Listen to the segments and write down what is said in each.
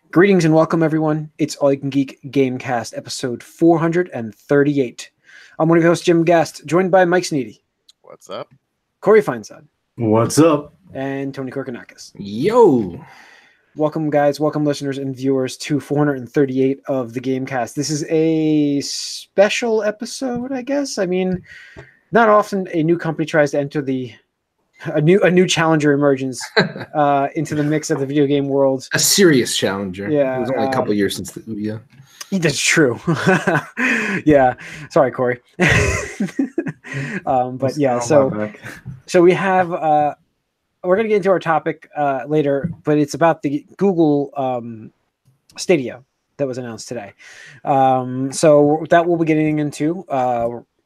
Greetings and welcome, everyone. It's All You Can Geek Gamecast, episode 438. I'm one of your hosts, Jim Gast, joined by Mike Sneedy. What's up? Corey Feinsod. What's up? And Tony Korkanakis. Yo! Welcome, guys. Welcome, listeners and viewers, to 438 of the Gamecast. This is a special episode, I guess. I mean, not often a new company tries to enter a new challenger emerges into the mix of the video game world. A serious challenger. Yeah, it was only a couple years since the Ouya. That's true. Yeah. Sorry, Corey. But yeah, so we have we're gonna get into our topic later, but it's about the Google Stadia that was announced today. So that we'll be getting into.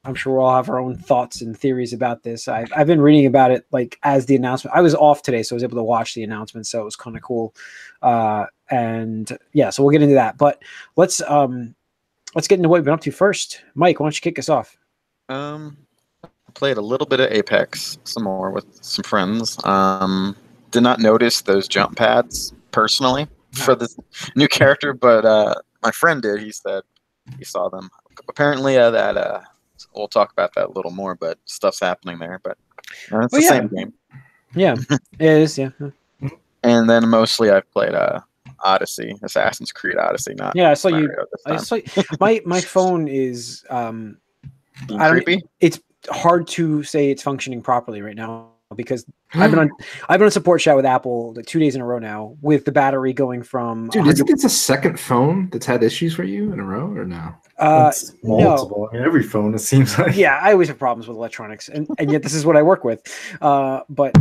I'm sure we'll all have our own thoughts and theories about this. I've been reading about it like as the announcement. I was off today, so I was able to watch the announcement, so it was kind of cool. And yeah, so we'll get into that. But let's get into what we've been up to first. Mike, why don't you kick us off? I played a little bit of Apex, some more with some friends. Did not notice those jump pads personally for this new character, but my friend did. He said he saw them. Apparently, we'll talk about that a little more, but stuff's happening there. But it's the same game. Yeah, it is. Yeah. And then mostly I've played Odyssey, Assassin's Creed Odyssey. Not I saw you. I saw my phone is creepy. It's hard to say it's functioning properly right now because I've been on support chat with Apple like 2 days in a row now with the battery going from. Dude, isn't this a second phone that's had issues for you in a row or no? It's multiple. No. I mean, every phone, it seems like. Yeah, I always have problems with electronics, and yet this is what I work with. But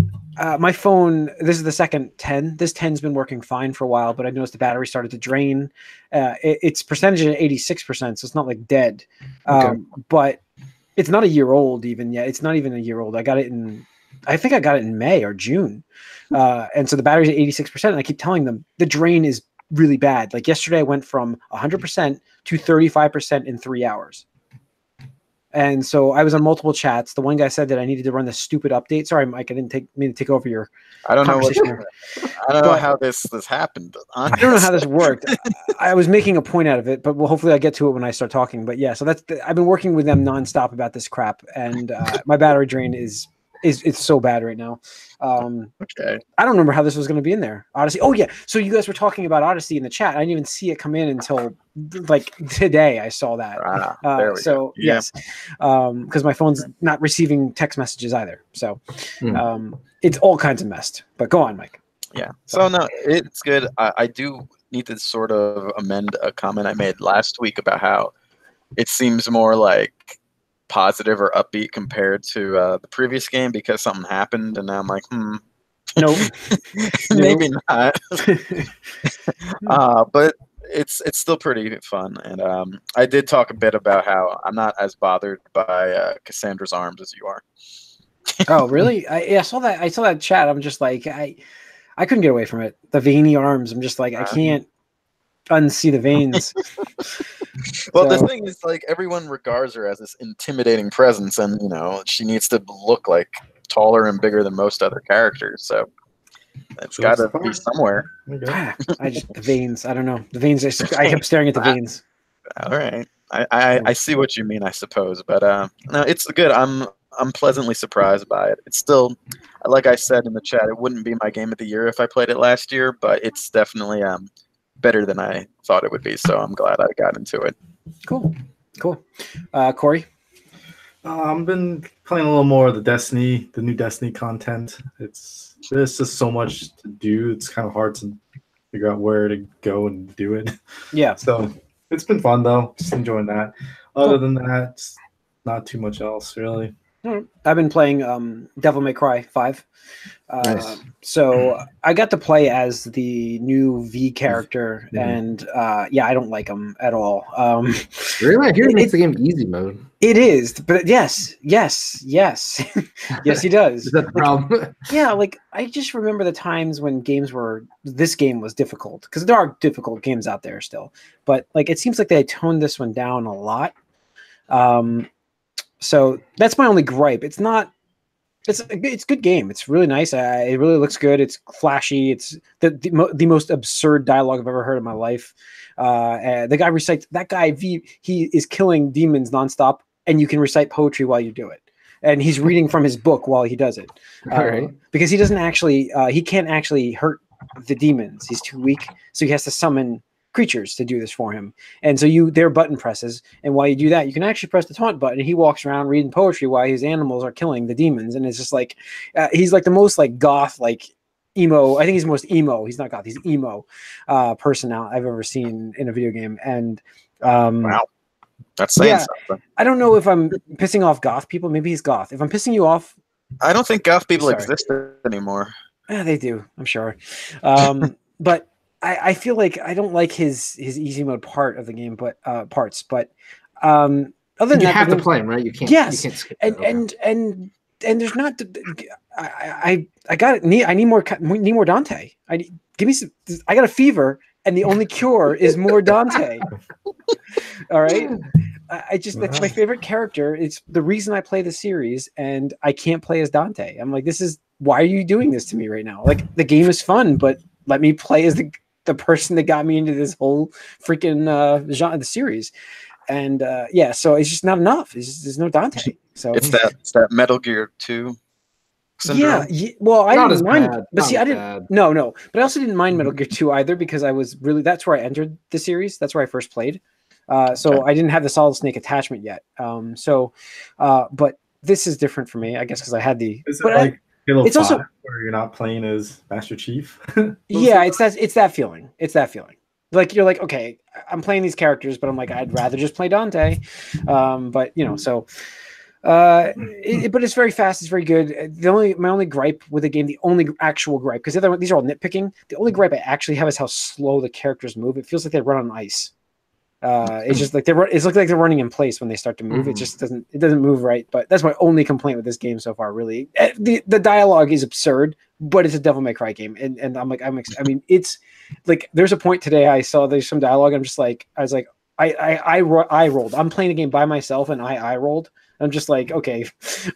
my phone, this is the second 10. This 10's been working fine for a while, but I noticed the battery started to drain. Its percentage at 86%, so it's not like dead. But it's not a year old even yet. It's not even a year old. I think I got it in May or June. And so the battery's at 86%, and I keep telling them the drain is really bad. Like yesterday, I went from 100% to 35% in 3 hours. And so I was on multiple chats. The one guy said that I needed to run this stupid update. Sorry, Mike, I didn't mean to take over your. I don't know how this happened. Honestly. I don't know how this worked. I was making a point out of it, but hopefully I'll get to it when I start talking. But yeah, so I've been working with them nonstop about this crap, and my battery drain is so bad right now. Okay. I don't remember how this was going to be in there. Odyssey. Oh yeah. So you guys were talking about Odyssey in the chat. I didn't even see it come in until like today. I saw that. There we go. Yeah. Yes, because my phone's not receiving text messages either. So it's all kinds of messed. But go on, Mike. Yeah. So no, it's good. I do need to sort of amend a comment I made last week about how it seems more like positive or upbeat compared to the previous game because something happened, and now I'm like, nope. Maybe not. But it's still pretty fun, and I did talk a bit about how I'm not as bothered by Cassandra's arms as you are. Oh, really? I saw that. I saw that chat. I'm just like, I couldn't get away from it. The veiny arms. I'm just like, I can't unsee the veins. Well, the thing is, like, everyone regards her as this intimidating presence, and she needs to look like taller and bigger than most other characters. So it's got to be somewhere. The veins. I don't know. The veins. I kept staring at the veins. All right, I see what you mean, I suppose, but no, it's good. I'm pleasantly surprised by it. It's still, like I said in the chat, it wouldn't be my game of the year if I played it last year, but it's definitely better than I thought it would be, so I'm glad I got into it. Cool. Corey? I've been playing a little more of the new Destiny content. There's just so much to do. It's kind of hard to figure out where to go and do it. Yeah. So it's been fun, though. Just enjoying that. Other than that, not too much else, really. I've been playing Devil May Cry 5. Nice. So I got to play as the new V character, and I don't like him at all. Really? I hear it makes the game easy mode. It is, but yes. Yes, he does. Is that the problem? Yeah, like I just remember the times when this game was difficult, because there are difficult games out there still, but like it seems like they toned this one down a lot. So that's my only gripe. It's not It's a good game. It's really nice. It really looks good. It's flashy. It's the most absurd dialogue I've ever heard in my life. The guy recites that guy he is killing demons nonstop, and you can recite poetry while you do it. And he's reading from his book while he does it. All right. Because he doesn't actually he can't actually hurt the demons. He's too weak, so he has to summon creatures to do this for him. And so they're button presses, and while you do that, you can actually press the taunt button, and he walks around reading poetry while his animals are killing the demons. And it's just like he's like the most like goth, like emo. I think he's the most emo. He's not goth. He's emo person out I've ever seen in a video game. And wow, that's saying something. I don't know if I'm pissing off goth people. Maybe he's goth. If I'm pissing you off, I don't think goth people exist anymore. They do, I'm sure. But I feel like I don't like his easy mode part of the game, but parts. But other than you that, have to play him, right? You can't. Yes, you can't skip and there's not. I need more Dante. Give me some. I got a fever, and the only cure is more Dante. All right. That's my favorite character. It's the reason I play the series, and I can't play as Dante. I'm like, why are you doing this to me right now? Like, the game is fun, but let me play as the person that got me into this whole freaking genre of the series. And so it's just not enough. There's no Dante. So it's that Metal Gear 2 syndrome. Yeah. Well, I didn't mind, bad. but see, I didn't. No, but I also didn't mind Metal Gear 2 either, because I was that's where I entered the series. That's where I first played. So I didn't have the Solid Snake attachment yet. But this is different for me, I guess, because I had the. Is it like Halo 5, also where you're not playing as Master Chief? Yeah, it's that feeling. It's that feeling. Like, you're like, okay, I'm playing these characters, but I'm like, I'd rather just play Dante. But but it's very fast. It's very good. My only gripe with the game, the only actual gripe, because these are all nitpicking. The only gripe I actually have is how slow the characters move. It feels like they run on ice. It's just like it's like they're running in place when they start to move. It just doesn't move right. But that's my only complaint with this game so far. Really, the dialogue is absurd, but it's a Devil May Cry game, and I'm like, I mean, it's like there's a point today I saw there's some dialogue. I rolled. I'm playing a game by myself, and I rolled. I'm just like, okay,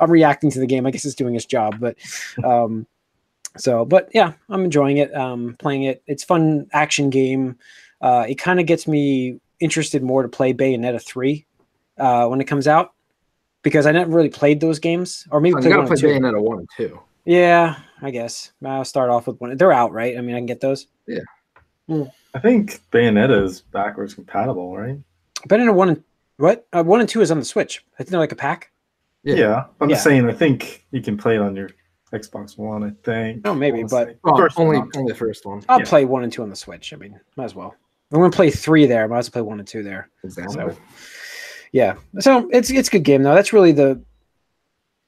I'm reacting to the game. I guess it's doing its job, but but yeah, I'm enjoying it. Playing it. It's fun action game. It kind of gets me interested more to play Bayonetta 3 when it comes out, because I never really played those games, or maybe you gotta play Bayonetta 1 and 2. Yeah, I guess I'll start off with one. They're out, right? I mean, I can get those. Yeah. I think Bayonetta is backwards compatible, right? Bayonetta 1 and what? 1 and 2 is on the Switch. I think they're like a pack. Yeah. I'm just saying. I think you can play it on your Xbox One. I think. Oh, maybe, but only the first one. I'll play 1 and 2 on the Switch. I mean, might as well. If I'm going to play 3 there, I might as well play 1 and 2 there. Exactly. So, yeah. So it's a good game though. That's really the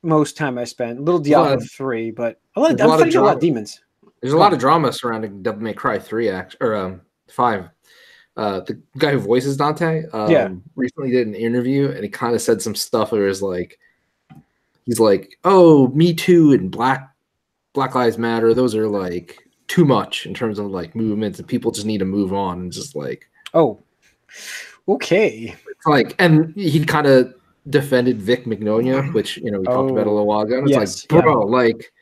most time I spent. Little Diablo 3, but I'm fighting a lot of demons. There's a lot of drama surrounding Devil May Cry 3 or 5. The guy who voices Dante recently did an interview, and he kind of said some stuff where he's like, oh, Me Too and Black Lives Matter, those are like too much in terms of like movements, and people just need to move on. And just like, oh, okay. It's like, and he kind of defended Vic Mignogna, which we talked about a little while ago. And it's like, bro, like,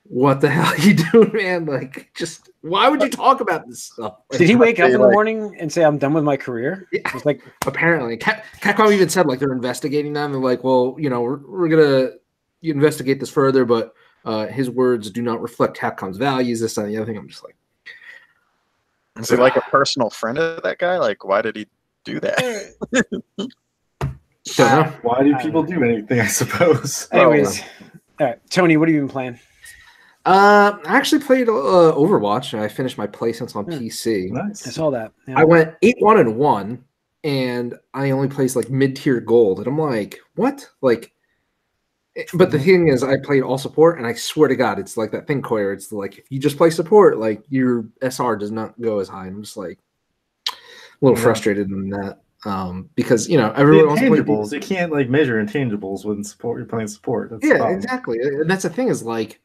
what the hell are you doing, man? Like, just why would you talk about this stuff? Like, did he wake up in the morning and say, I'm done with my career? Yeah. It's like, apparently, Capcom even said like they're investigating them. They're like, well, we're gonna investigate this further, but his words do not reflect Capcom's values. This and the other thing. I'm just like, is he like a personal friend of that guy? Like, why did he do that? Why do people do anything? I suppose. Anyways, all right, Tony, what have you been playing? I actually played Overwatch. I finished my playsense on PC. Nice. I saw that. Yeah. I went 8-1-1, and I only placed like mid-tier gold, and I'm like, what? Like, but the thing is, I played all support, and I swear to God, it's like that thing, Koyer. It's like if you just play support, like your SR does not go as high. I'm just like a little frustrated in that. Because everyone wants to play intangibles. You can't like measure intangibles when you're playing support. That's exactly. And that's the thing is like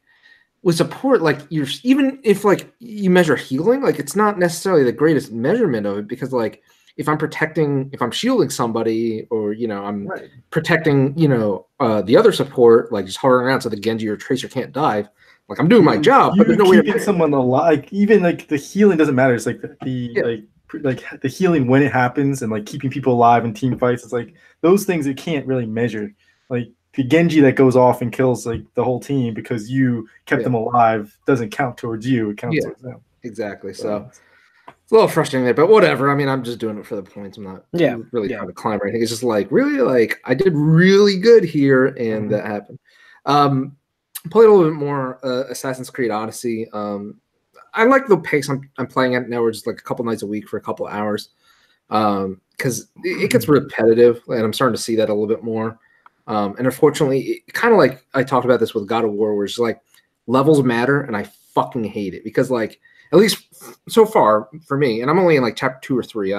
with support, like even if like you measure healing, like it's not necessarily the greatest measurement of it, because like if I'm shielding somebody, or I'm Right. protecting the other support, like just hovering around so the Genji or Tracer can't dive. Like I'm doing my job, but there's no way keeping someone alive. Like, even like the healing doesn't matter. It's like like the healing when it happens, and like keeping people alive in team fights. It's like those things you can't really measure. Like the Genji that goes off and kills like the whole team because you kept them alive doesn't count towards you. It counts towards them. Exactly. So it's a little frustrating there, but whatever. I mean, I'm just doing it for the points. I'm not really trying to climb or anything. It's just like really, like I did really good here, and that happened. Played a little bit more Assassin's Creed Odyssey. I like the pace I'm playing at now. We're just like a couple nights a week for a couple hours, because it gets repetitive, and I'm starting to see that a little bit more. And unfortunately, kind of like I talked about this with God of War, where it's like levels matter, and I fucking hate it because, like, at least so far for me, and I'm only in like chapter 2 or 3,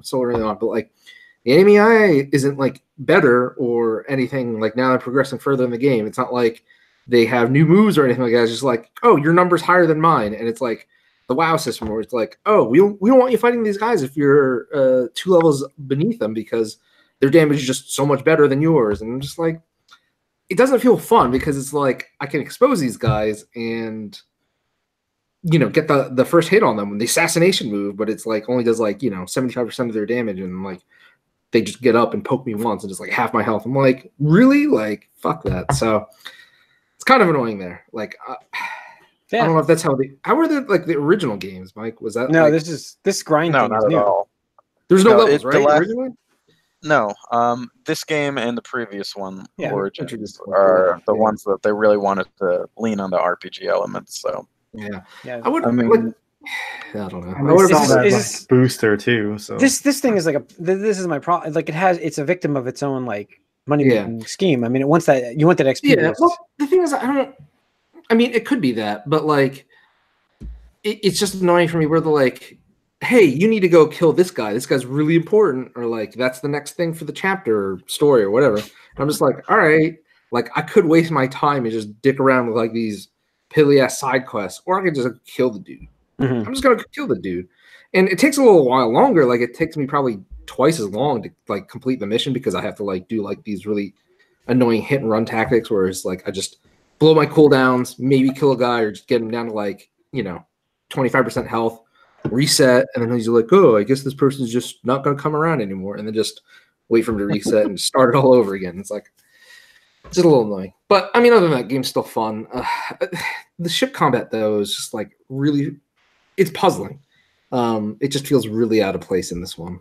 still early on, but like the enemy AI isn't like better or anything. Like now I'm progressing further in the game. It's not like they have new moves or anything like that. It's just like, oh, your number's higher than mine. And it's like the WoW system where it's like, oh, we don't want you fighting these guys if you're 2 levels beneath them because their damage is just so much better than yours. And I'm just like, it doesn't feel fun because it's like I can expose these guys and get the first hit on them with the assassination move, but it's like only does like 75% of their damage, and like they just get up and poke me once and just like half my health. I'm like, really? Like, fuck that. So it's kind of annoying there. Like, I don't know if that's how were the original games, Mike? Was that no? This grind thing not is at new. all. There's no levels, right? Originally? No, this game and the previous one, Origins, Yeah. are the ones that they really wanted to lean on the RPG elements. So yeah. Yeah. I don't know. I would have that booster too. So this thing is like this is my problem. Like it's a victim of its own like money making scheme. I mean, you want that XP boost. Well, the thing is, I mean, it could be that, but like, it's just annoying for me where they're like, hey, you need to go kill this guy. This guy's really important, or like that's the next thing for the chapter or story or whatever. And I'm just like, all right, like I could waste my time and just dick around with like these piddly ass side quests, or I could just kill the dude. I'm just gonna kill the dude, and it takes a little while longer. Like it takes me probably twice as long to like complete the mission because I have to like do like these really annoying hit and run tactics where it's like I just blow my cooldowns, maybe kill a guy or just get him down to like 25% health, reset, and then he's like, oh, I guess this person's just not gonna come around anymore, and then just wait for him to reset and start it all over again. It's like just a little annoying, but I mean, other than that, game's still fun. The ship combat though is just like really. It's puzzling. It just feels really out of place in this one.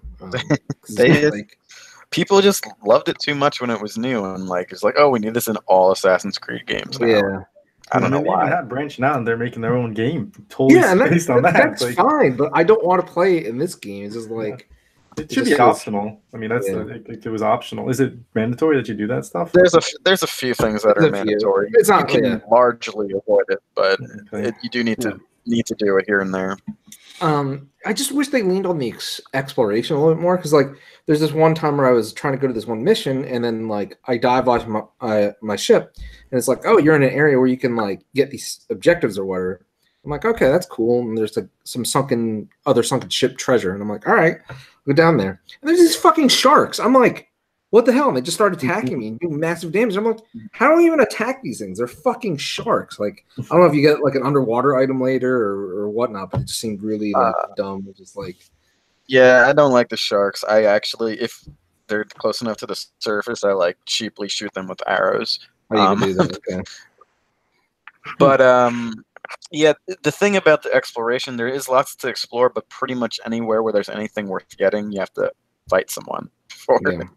People just loved it too much when it was new, and like it's like, oh, we need this in all Assassin's Creed games now. Yeah, I don't know why. They're branching out and they're making their own game totally based on that. That's like, fine, but I don't want to play it in this game. It's just like it should be optional. I mean, that's it was optional. Is it mandatory that you do that stuff? There's a few things that are mandatory. It's not, you can largely avoid it, but you do need to do it here and there. I just wish they leaned on the exploration a little bit more, because like there's this one time where I was trying to go to this one mission, and then like I dive off my ship, and it's like, oh, you're in an area where you can like get these objectives or whatever. I'm like, okay, that's cool. And there's like some sunken ship treasure, and I'm like, all right, go down there. And there's these fucking sharks. I'm like, what the hell? And they just started attacking me and doing massive damage. I'm like, how do we even attack these things? They're fucking sharks. Like, I don't know if you get like an underwater item later or whatnot, but it just seemed really like dumb. Just like, yeah, I don't like the sharks. I actually, if they're close enough to the surface, I like cheaply shoot them with arrows. Oh, you can do that. Okay. But yeah, the thing about the exploration, there is lots to explore, but pretty much anywhere where there's anything worth getting, you have to fight someone for it.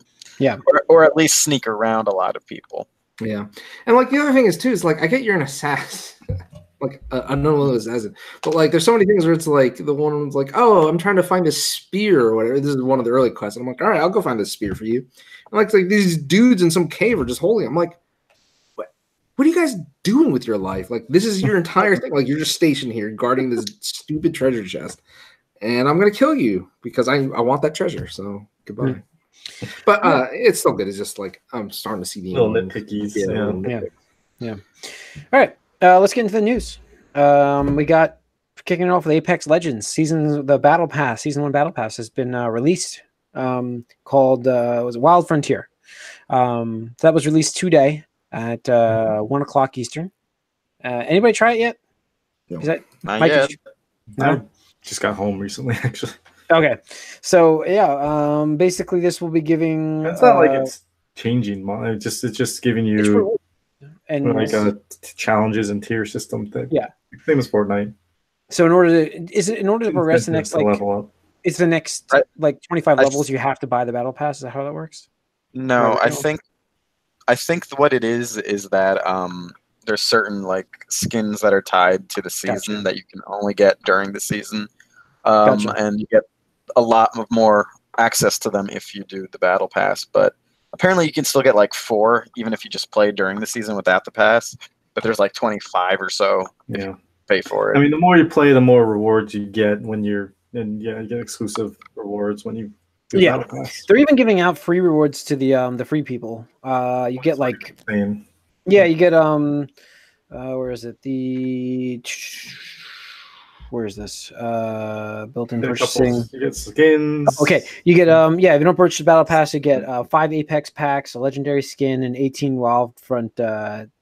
Yeah. Or at least sneak around a lot of people. Yeah. And like the other thing is too, is like I get you're an assassin. Like I don't know what it says, but like there's so many things where it's like the one's like, oh, I'm trying to find a spear or whatever. This is one of the early quests. And I'm like, all right, I'll go find this spear for you. And like these dudes in some cave are just holding it. I'm like, what are you guys doing with your life? Like this is your entire thing. Like you're just stationed here guarding this stupid treasure chest, and I'm gonna kill you because I want that treasure. So goodbye. But it's still good. It's just like I'm starting to see the little nitpickies. Yeah. All right, let's get into the news. We got kicking it off with Apex Legends season. The Battle Pass, season 1 Battle Pass, has been released. Called was it Wild Frontier. So that was released today at 1 o'clock Eastern. Anybody try it yet? No. Is that Not Mike, yet. No? I just got home recently, actually. Okay, so yeah, basically this will be giving. It's not like it's changing. It's just giving you and like challenges and tier system thing. Yeah, same as Fortnite. So in order to progress the next level up, it's the next like 25 levels. You have to buy the battle pass. Is that how that works? No, I think what it is that there's certain like skins that are tied to the season that you can only get during the season, and you get a lot more access to them if you do the battle pass. But apparently you can still get like 4 even if you just play during the season without the pass. But there's like 25 or so if you pay for it. I mean, the more you play, the more rewards you get you get exclusive rewards when you do battle pass. They're even giving out free rewards to the free people. You get like insane. You get where is it? Where is this? Built-in purchasing. You get skins. Okay, you get if you don't purchase the battle pass, you get 5 Apex packs, a legendary skin, and 18 Wildfront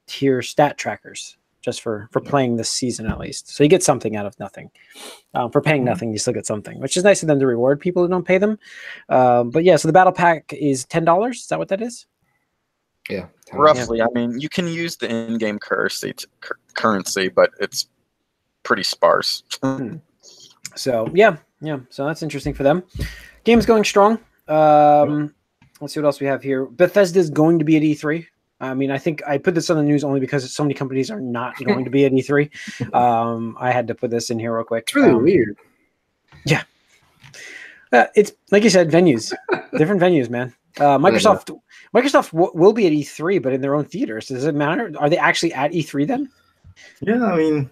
tier stat trackers just for playing this season at least. So you get something out of nothing. For paying nothing, you still get something, which is nice of them to reward people who don't pay them. But yeah, so the battle pack is $10. Is that what that is? Yeah, roughly. I mean, you can use the in-game currency, but it's pretty sparse. So yeah. So that's interesting for them. Game's going strong. Let's see what else we have here. Bethesda's going to be at E3. I mean, I think I put this on the news only because so many companies are not going to be at E3. I had to put this in here real quick. It's really weird. Yeah. It's like you said, venues, different venues, man. Microsoft will be at E3, but in their own theaters. Does it matter? Are they actually at E3 then? Yeah, I mean,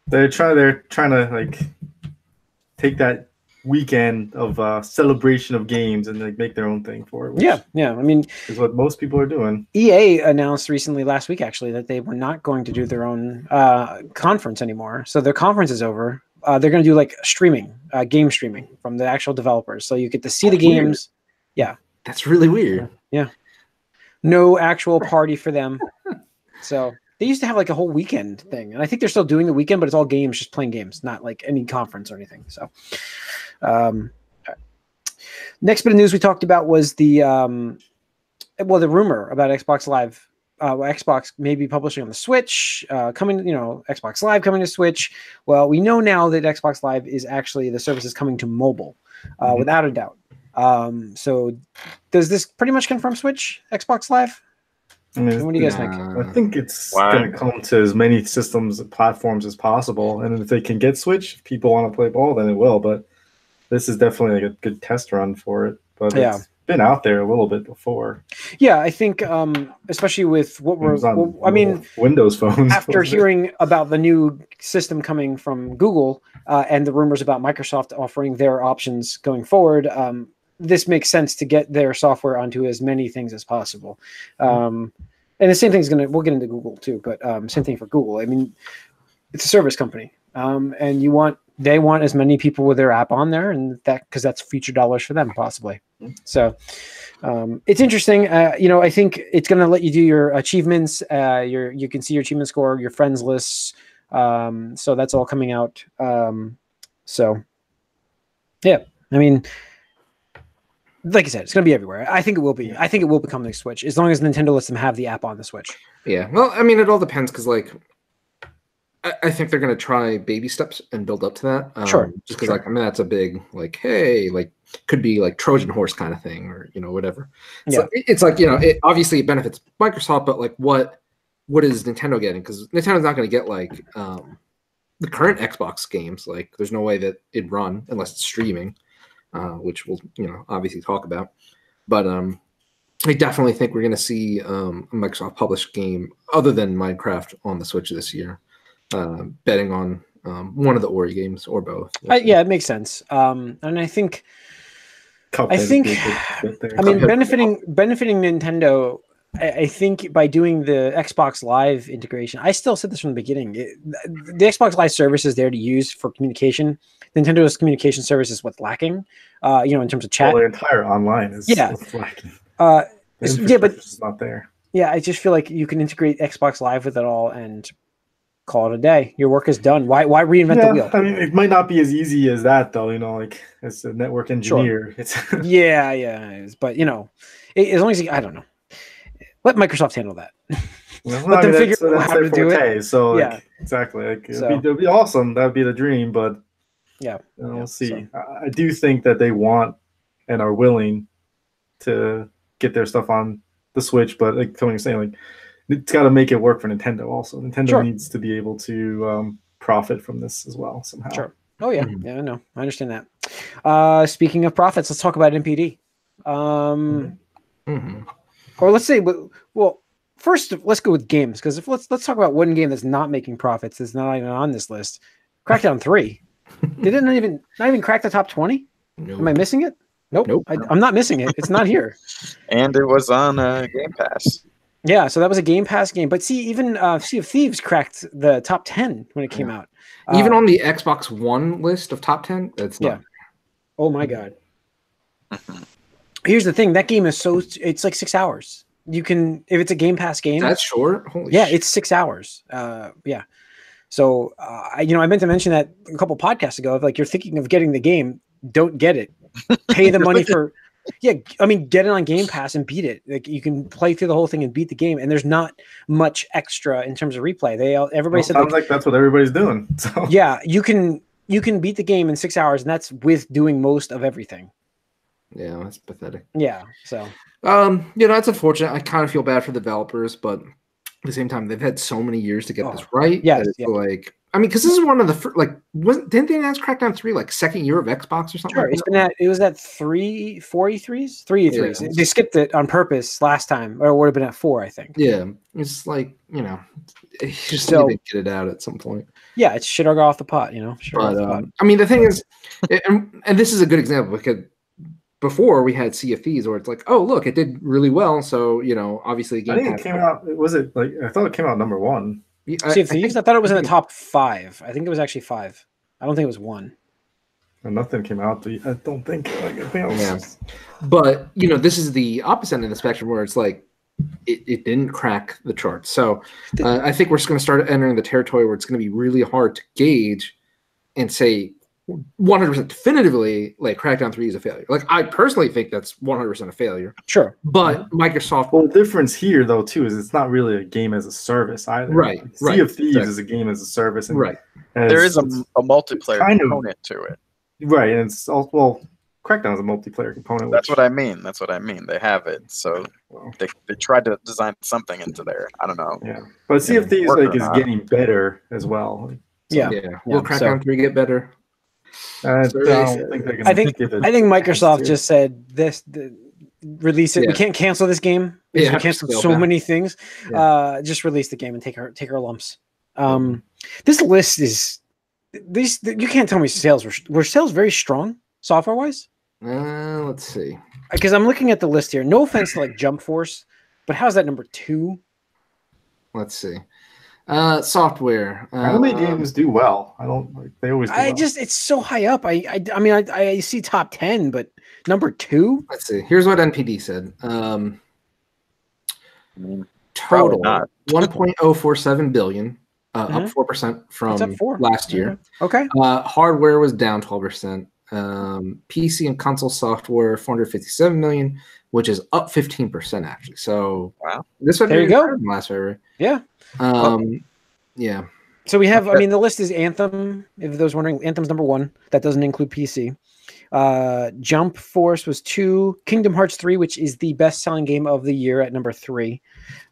they're trying to like take that weekend of celebration of games and like make their own thing for it. Yeah. I mean, is what most people are doing. EA announced recently last week actually that they were not going to do their own conference anymore. So their conference is over. They're going to do like streaming, game streaming from the actual developers, so you get to see the games. Yeah, that's really weird. Yeah, no actual party for them. So they used to have like a whole weekend thing, and I think they're still doing the weekend, but it's all games, just playing games, not like any conference or anything. So, next bit of news we talked about was the rumor about Xbox Live. Xbox may be publishing on the Switch, coming, Xbox Live coming to Switch. Well, we know now that Xbox Live is actually the service is coming to mobile, without a doubt. So does this pretty much confirm Switch, Xbox Live? I mean, what do you guys think? I think it's going to come to as many systems and platforms as possible. And if they can get Switch, if people want to play ball, then it will. But this is definitely a good test run for it. But it's been out there a little bit before. Yeah, I think especially with what Windows phones. After hearing about the new system coming from Google and the rumors about Microsoft offering their options going forward, this makes sense to get their software onto as many things as possible. And the same thing is we'll get into Google too, but same thing for Google. I mean, it's a service company, and they want as many people with their app on there, and because that's future dollars for them possibly. So it's interesting. I think it's going to let you do your achievements. You can see your achievement score, your friends lists. So that's all coming out. So yeah, I mean, like I said, it's going to be everywhere. I think it will be. I think it will become the Switch as long as Nintendo lets them have the app on the Switch. Yeah. Well, I mean, it all depends because like, I think they're going to try baby steps and build up to that. Sure. Just because, that's a big, hey, could be like Trojan horse kind of thing or, whatever. It's it obviously it benefits Microsoft, but what is Nintendo getting? Because Nintendo's not going to get the current Xbox games. Like, there's no way that it'd run unless it's streaming, which we'll, obviously talk about. But I definitely think we're going to see a Microsoft published game other than Minecraft on the Switch this year. Betting on one of the Ori games or both. Yeah, it makes sense. And I think benefiting Nintendo I think by doing the Xbox Live integration, I still said this from the beginning. The Xbox Live service is there to use for communication. Nintendo's communication service is what's lacking, in terms of chat. Well, their entire online is lacking. But it's not there. Yeah, I just feel like you can integrate Xbox Live with it all and call it a day. Your work is done. Why reinvent the wheel? I mean, it might not be as easy as that, though. Like as a network engineer, it's but as long as I don't know, let Microsoft handle that. Let them figure out how to do it. So exactly, it'd be awesome. That'd be the dream, but we'll see. So. I do think that they want and are willing to get their stuff on the Switch, but like Tony was saying, like it's got to make it work for Nintendo. Also, Nintendo needs to be able to profit from this as well somehow. Sure. Oh yeah, I know. I understand that. Speaking of profits, let's talk about NPD. Or let's say, well, first let's go with games, because let's talk about one game that's not making profits. That's not even on this list. Crackdown 3. Did it not even crack the top 20? Nope. Am I missing it? Nope. I'm not missing it. It's not here. And it was on Game Pass. Yeah, so that was a Game Pass game. But see, even Sea of Thieves cracked the top 10 when it came out. Even on the Xbox One list of top 10, it's not. Oh my god. Here's the thing: that game is it's like 6 hours. You can, if it's a Game Pass game. That's short. Holy shit. It's 6 hours. So I meant to mention that a couple podcasts ago. If like you're thinking of getting the game, don't get it. Pay the money for. Get it on Game Pass and beat it. Like you can play through the whole thing and beat the game, and there's not much extra in terms of replay. Everybody said sounds like that's what everybody's doing. So. Yeah, you can beat the game in 6 hours, and that's with doing most of everything. Yeah, that's pathetic. Yeah, so that's unfortunate. I kind of feel bad for the developers, but at the same time, they've had so many years to get this right. Yeah, like, I mean, because this is one of the didn't they announce Crackdown 3 like second year of Xbox or something? Sure, it was at 4 E3s. Yeah. They skipped it on purpose last time, or it would have been at 4, I think. Yeah, it's like just need to get it out at some point. Yeah, it's shit or go off the pot, But I mean, the thing is, and this is a good example because before we had Sea of Thieves, where it's like, oh look, it did really well. So obviously, I think it came out. Was it like I thought it came out number 1? Sea of Thieves? I thought it was in the top 5. I think it was actually 5. I don't think it was 1. And nothing came out. I don't think. But this is the opposite end of the spectrum where it's like it didn't crack the charts. So I think we're just going to start entering the territory where it's going to be really hard to gauge and say 100% definitively like Crackdown 3 is a failure. Like I personally think that's 100% a failure. Sure. But Microsoft. Well, the difference here though too is it's not really a game as a service either. Right. Sea of Thieves is a game as a service. And there is a multiplayer component to it. Right, and it's also Crackdown is a multiplayer component. That's what I mean. They have it. So they tried to design something into there. I don't know. Yeah. But Sea of Thieves is getting better as well. Will Crackdown 3 get better? I think Microsoft just said release it. Yeah. We can't cancel this game. We canceled so many things. Yeah. Just release the game and take our lumps. This list is you can't tell me sales were sales very strong software wise. Let's see. Because I'm looking at the list here. No offense to like Jump Force, but how's that number 2? Let's see. Software. Anime games do well. I don't like they always do well. It's so high up. I see top 10, but number 2. Let's see. Here's what NPD said. Total 1.047 billion, up 4% from last year. Okay. Hardware was down 12%. PC and console software 457 million, which is up 15% actually. So this would there you go. Last February. Yeah. Yeah. So we have, the list is Anthem. If those wondering, Anthem's number 1. That doesn't include PC. Jump Force was 2. Kingdom Hearts 3, which is the best-selling game of the year at number 3.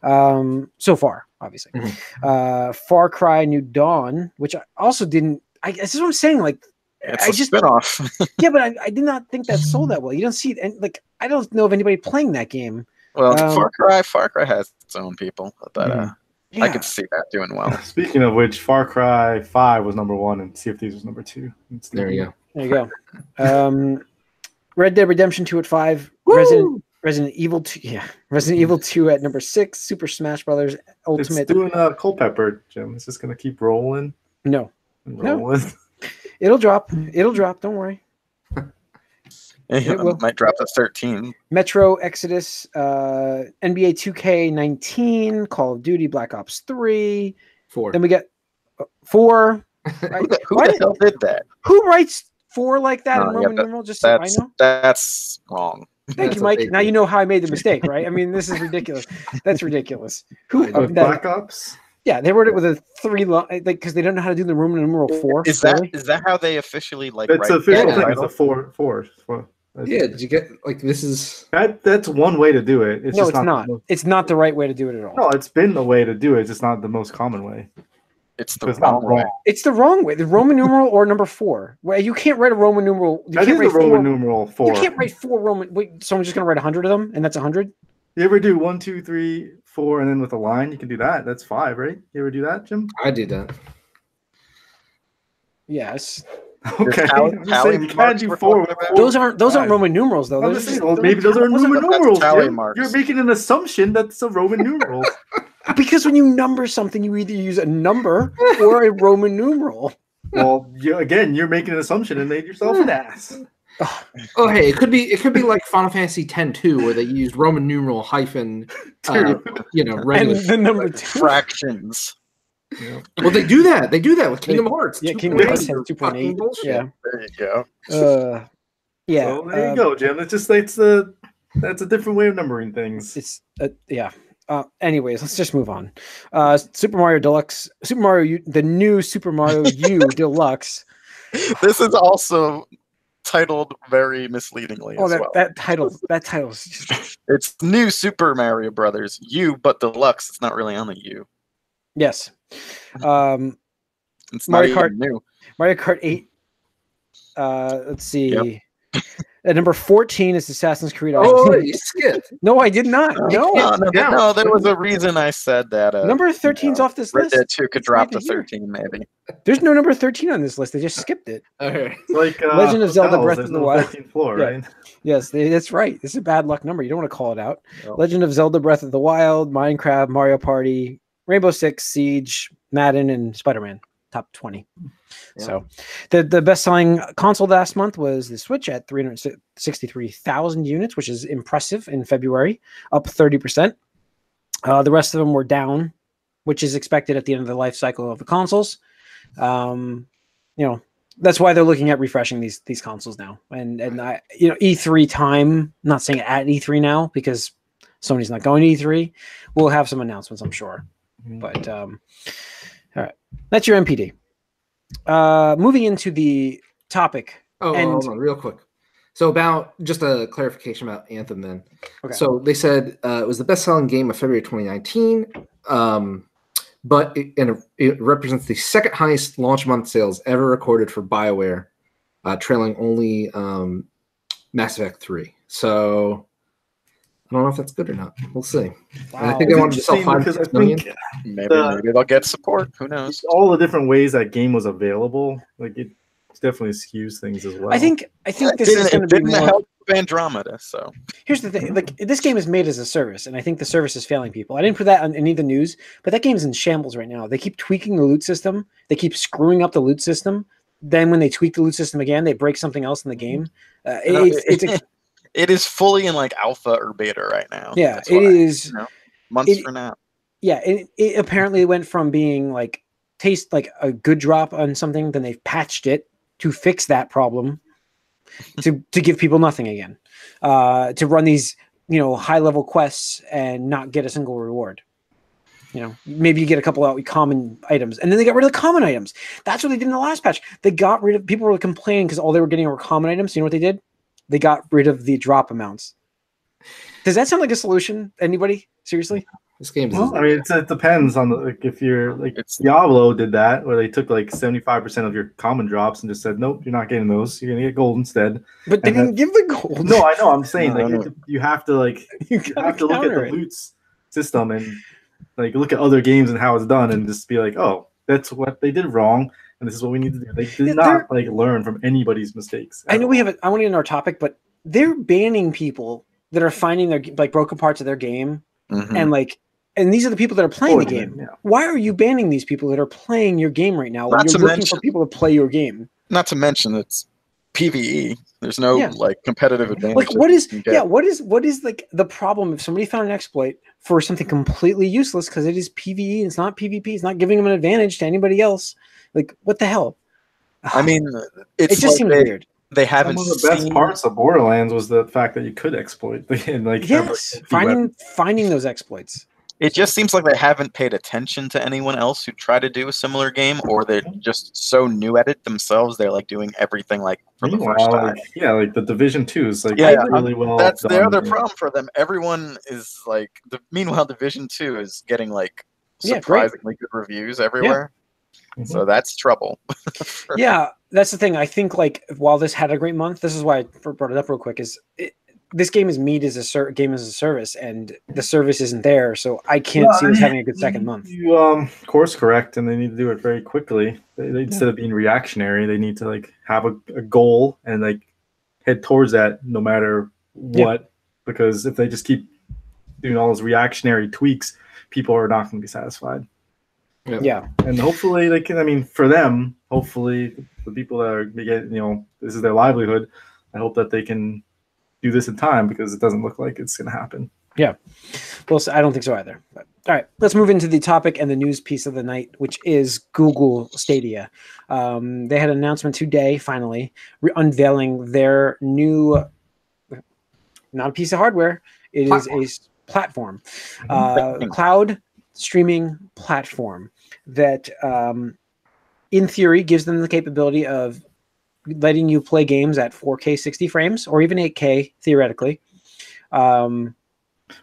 So far, obviously. Mm-hmm. Far Cry New Dawn, which I also didn't. This is what I'm saying. Like, it's a spin-off. Yeah, but I did not think that sold that well. You don't see it, and like I don't know of anybody playing that game. Well, Far Cry has its own people, but I could see that doing well. Speaking of which, Far Cry 5 was number 1, and Sea of Thieves was number 2. There you go. Red Dead Redemption 2 at 5. Resident Evil 2. Yeah, Resident Evil 2 at number 6. Super Smash Brothers Ultimate. It's doing Culpepper, Jim. It's just gonna keep rolling. No, and rolling. It'll drop. It'll drop. Don't worry. It might drop to 13. Metro Exodus, NBA 2K19, Call of Duty, Black Ops 3. 4. Then we get 4. Right? Who the hell did that? Who writes 4 like that in Roman numeral? Just so I know. That's wrong. Thank you, Mike. Now you know how I made the mistake, right? I mean, this is ridiculous. That's ridiculous. Who? Black Ops? Yeah, they wrote it with a 3 like because they don't know how to do the Roman numeral 4. Is that how they officially like? It's write official thing. title? It's a 4. Yeah, did you get like this is that's one way to do it. It's no, just it's not. It's not the right way to do it at all. No, it's been the way to do it. It's just not the most common way. It's the wrong way. It's the wrong way. The Roman numeral or number 4. Well, you can't write a Roman numeral. That is the Roman numeral 4. You can't write 4 Roman. Wait, someone's just gonna write 100 of them, and that's 100. You ever do 1, 2, 3, 4, and then with a line? You can do that. That's 5, right? You ever do that, Jim? I do that. Yes. Okay. I'm just saying you can't do 4. Those aren't Roman numerals though. I'm just saying, well, maybe those are Roman numerals. You're making an assumption that's a Roman numeral. Because when you number something, you either use a number or a Roman numeral. Well, you're making an assumption and made yourself an ass. Oh, hey, it could be like Final Fantasy X-2, where they used Roman numeral hyphen, regular and the number 2 fractions. Yeah. Well, they do that. They do that with Kingdom Hearts. Yeah, Kingdom Hearts has 2.8. Yeah, there you go. Yeah, so there you go, Jim. That's a different way of numbering things. It's yeah. Anyways, let's just move on. Super Mario Deluxe, the new Super Mario U Deluxe. This is also titled very misleadingly. That title is just... It's new Super Mario Brothers U, but Deluxe. It's not really on the U. Yes. It's Mario not Kart even new. Mario Kart 8. Let's see. Yep. At number 14 is Assassin's Creed Oh, Odyssey. you skipped. No, I did not. No, there was a reason I said that. Number 13's off this list. Red Dead 2 could drop to 13, maybe. There's no number 13 on this list. They just skipped it. Okay. It's like Legend of Zelda Breath of the Wild. 14th floor, right? Yes, that's right. This is a bad luck number. You don't want to call it out. No. Legend of Zelda Breath of the Wild, Minecraft, Mario Party, Rainbow Six Siege, Madden, and Spider-Man. Top 20. Yeah. So the best-selling console last month was the Switch at 363,000 units, which is impressive in February, up 30%. The rest of them were down, which is expected at the end of the life cycle of the consoles. That's why they're looking at refreshing these consoles now. And I, E3 time, not saying at E3 now because Sony's not going to E3. We'll have some announcements, I'm sure. But all right, that's your MPD. Moving into the topic. Hold on, real quick. So about just a clarification about Anthem then. Okay. So they said it was the best-selling game of February 2019, but it represents the second highest launch month sales ever recorded for BioWare, trailing only Mass Effect 3. So I don't know if that's good or not. We'll see. Wow. And I think they wanted to sell 5 million. Maybe they'll get support. Who knows? All the different ways that game was available, like it definitely skews things as well. I think this is going to be more... help Andromeda. So here's the thing: like this game is made as a service, and I think the service is failing people. I didn't put that on any of the news, but that game's in shambles right now. They keep tweaking the loot system. They keep screwing up the loot system. Then when they tweak the loot system again, they break something else in the game. It is fully in like alpha or beta right now. Yeah, it is. Months from now. Yeah, it apparently went from being like taste like a good drop on something, then they've patched it to fix that problem, to give people nothing again, to run these high level quests and not get a single reward. Maybe you get a couple of common items, and then they got rid of the common items. That's what they did in the last patch. They got rid of people were complaining because all they were getting were common items. You know what they did? They got rid of the drop amounts. Does that sound like a solution? Anybody? Seriously? This game. I mean, it depends on if you're like Diablo did that, where they took like 75% of your common drops and just said, nope, you're not getting those. You're gonna get gold instead. But they didn't give the gold. No, I know. I'm saying you have to look at the loot system and like look at other games and how it's done and just be like, oh, that's what they did wrong. And this is what we need to do. They did not learn from anybody's mistakes. I know we have I want to get into our topic, but they're banning people that are finding their like broken parts of their game, Mhm. and these are the people that are playing the Exploiting game. it, yeah. Why are you banning these people that are playing your game right now when Not you're to looking for mention- people to play your game? Not to mention it's PVE. There's no Yeah. like competitive advantage. Like that what you is can get. what is like the problem if somebody found an exploit for something completely useless because it is PvE, it's not PvP, it's not giving them an advantage to anybody else. Like what the hell? I mean, It it's just like seems weird. they Some haven't of the best seen. parts of Borderlands was the fact that you could exploit and like have, like, Yes, empty weapons. finding those exploits. It just seems like they haven't paid attention to anyone else who tried to do a similar game, or they're just so new at it themselves. They're like doing everything like for the first Meanwhile, time. like yeah, like the Division 2 is like Yeah, really well That's done. the other Yeah. problem for them. Everyone is like. Meanwhile, Division 2 is getting like Yeah, great. surprisingly good reviews everywhere. Mhm. So that's trouble. Yeah, that's the thing. I think like while this had a great month, this is why I brought it up real quick. This game is meat as a game as a service, and the service isn't there, so I can't see this having a good second month. You course correct, and they need to do it very quickly. They instead of being reactionary, they need to like have a goal and like head towards that no matter what. Because if they just keep doing all those reactionary tweaks, people are not going to be satisfied. Yeah, And hopefully they can. I mean, for them, hopefully the people that are getting, this is their livelihood. I hope that they can do this in time because it doesn't look like it's going to happen. yeah. Well, I don't think so either. But, all right, let's move into the topic and the news piece of the night, which is Google Stadia. They had an announcement today, finally, unveiling their new, not a piece of hardware, it is a platform, cloud streaming platform that, in theory, gives them the capability of letting you play games at 4K 60 frames or even 8K theoretically.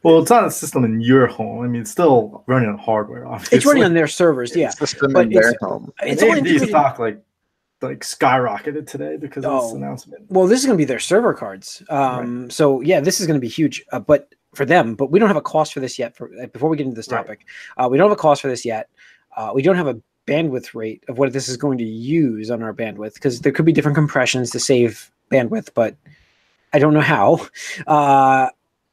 Well, it's not a system in your home. I mean, it's still running on hardware. Obviously, it's running on their servers, yeah. System But in their home. It's all AMD integrated. stock like skyrocketed today because of this announcement. Well, this is going to be their server cards. So yeah, this is going to be huge. But for them, but we don't have a cost for this yet. Before we get into this topic, we don't have a cost for this yet. We don't have a bandwidth rate of what this is going to use on our bandwidth because there could be different compressions to save bandwidth, but I don't know how.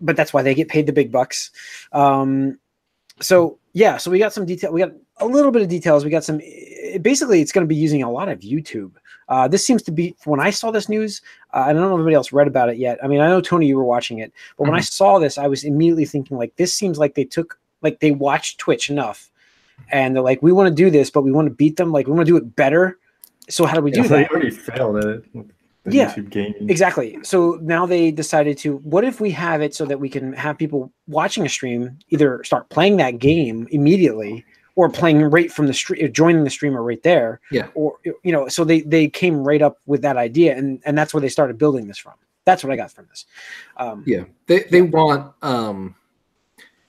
But that's why they get paid the big bucks. So we got some detail. We got a little bit of details. We got some. Basically, it's going to be using a lot of YouTube. This seems to be when I saw this news. I don't know if anybody else read about it yet. I mean, I know Tony, you were watching it, but when I saw this, I was immediately thinking like, this seems like they watched Twitch enough. And they're like, we want to do this, but we want to beat them. Like, we want to do it better. So how do we do that? They already failed at it. With the YouTube gaming. Exactly. So now they decided to, what if we have it so that we can have people watching a stream either start playing that game immediately or playing right from the stream, joining the streamer right there. Yeah. Or, so they came right up with that idea and that's where they started building this from. That's what I got from this. They want,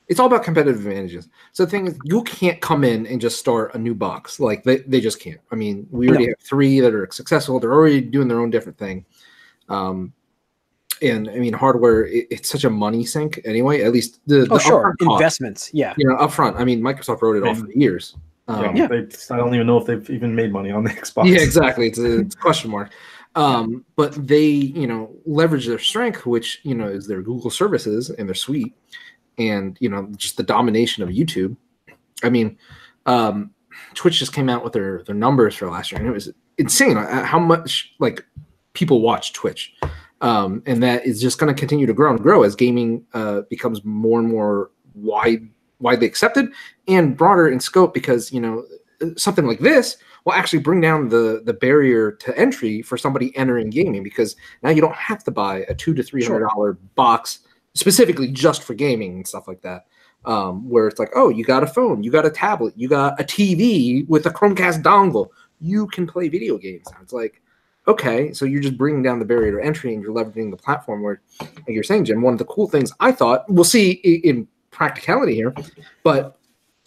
it's all about competitive advantages. So the thing is, you can't come in and just start a new box. Like they just can't. I mean, we already have 3 that are successful. They're already doing their own different thing. And I mean, hardware, it's such a money sink anyway, at least the investments. Yeah. Upfront. I mean, Microsoft wrote it off for years. I don't even know if they've even made money on the Xbox. Yeah, exactly. It's a question mark. But they, leverage their strength, which, is their Google services and their suite. And just the domination of YouTube. I mean, Twitch just came out with their numbers for last year, and it was insane how much like people watch Twitch, and that is just going to continue to grow and grow as gaming becomes more and more widely accepted and broader in scope. Because something like this will actually bring down the barrier to entry for somebody entering gaming, because now you don't have to buy a $200 to $300 box specifically just for gaming and stuff like that, where it's like, oh, you got a phone, you got a tablet, you got a TV with a Chromecast dongle, you can play video games now. It's like, okay, so you're just bringing down the barrier to entry and you're leveraging the platform where, like you're saying, Jim, one of the cool things I thought, we'll see in practicality here, but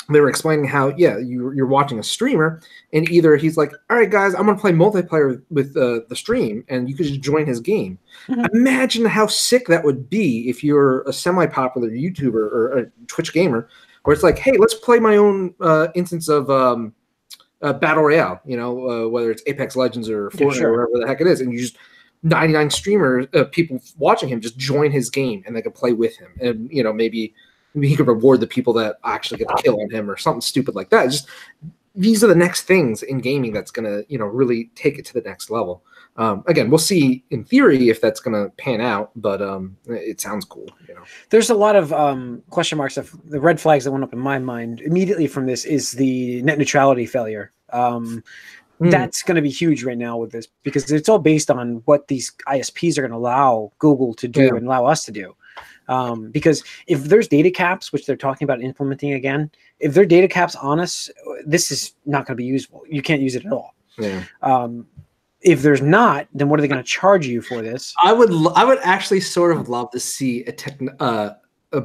they were explaining how, you're watching a streamer, and either he's like, all right, guys, I'm going to play multiplayer with the stream, and you could just join his game. Mm-hmm. Imagine how sick that would be if you're a semi-popular YouTuber or a Twitch gamer, where it's like, hey, let's play my own instance of Battle Royale, whether it's Apex Legends or Fortnite or whatever the heck it is, and you just 99 streamers, people watching him just join his game and they can play with him. And, you know, maybe he could reward the people that actually get the kill on him or something stupid like that. Just these are the next things in gaming that's going to, you know, really take it to the next level. Again, we'll see in theory if that's going to pan out, but it sounds cool. You know, there's a lot of question marks. Of the red flags that went up in my mind immediately from this is the net neutrality failure. That's going to be huge right now with this because it's all based on what these ISPs are going to allow Google to do and allow us to do. Because if there's data caps, which they're talking about implementing again, if there are data caps on us, this is not going to be usable. You can't use it at all. Yeah. If there's not, then what are they going to charge you for this? I would actually sort of love to see a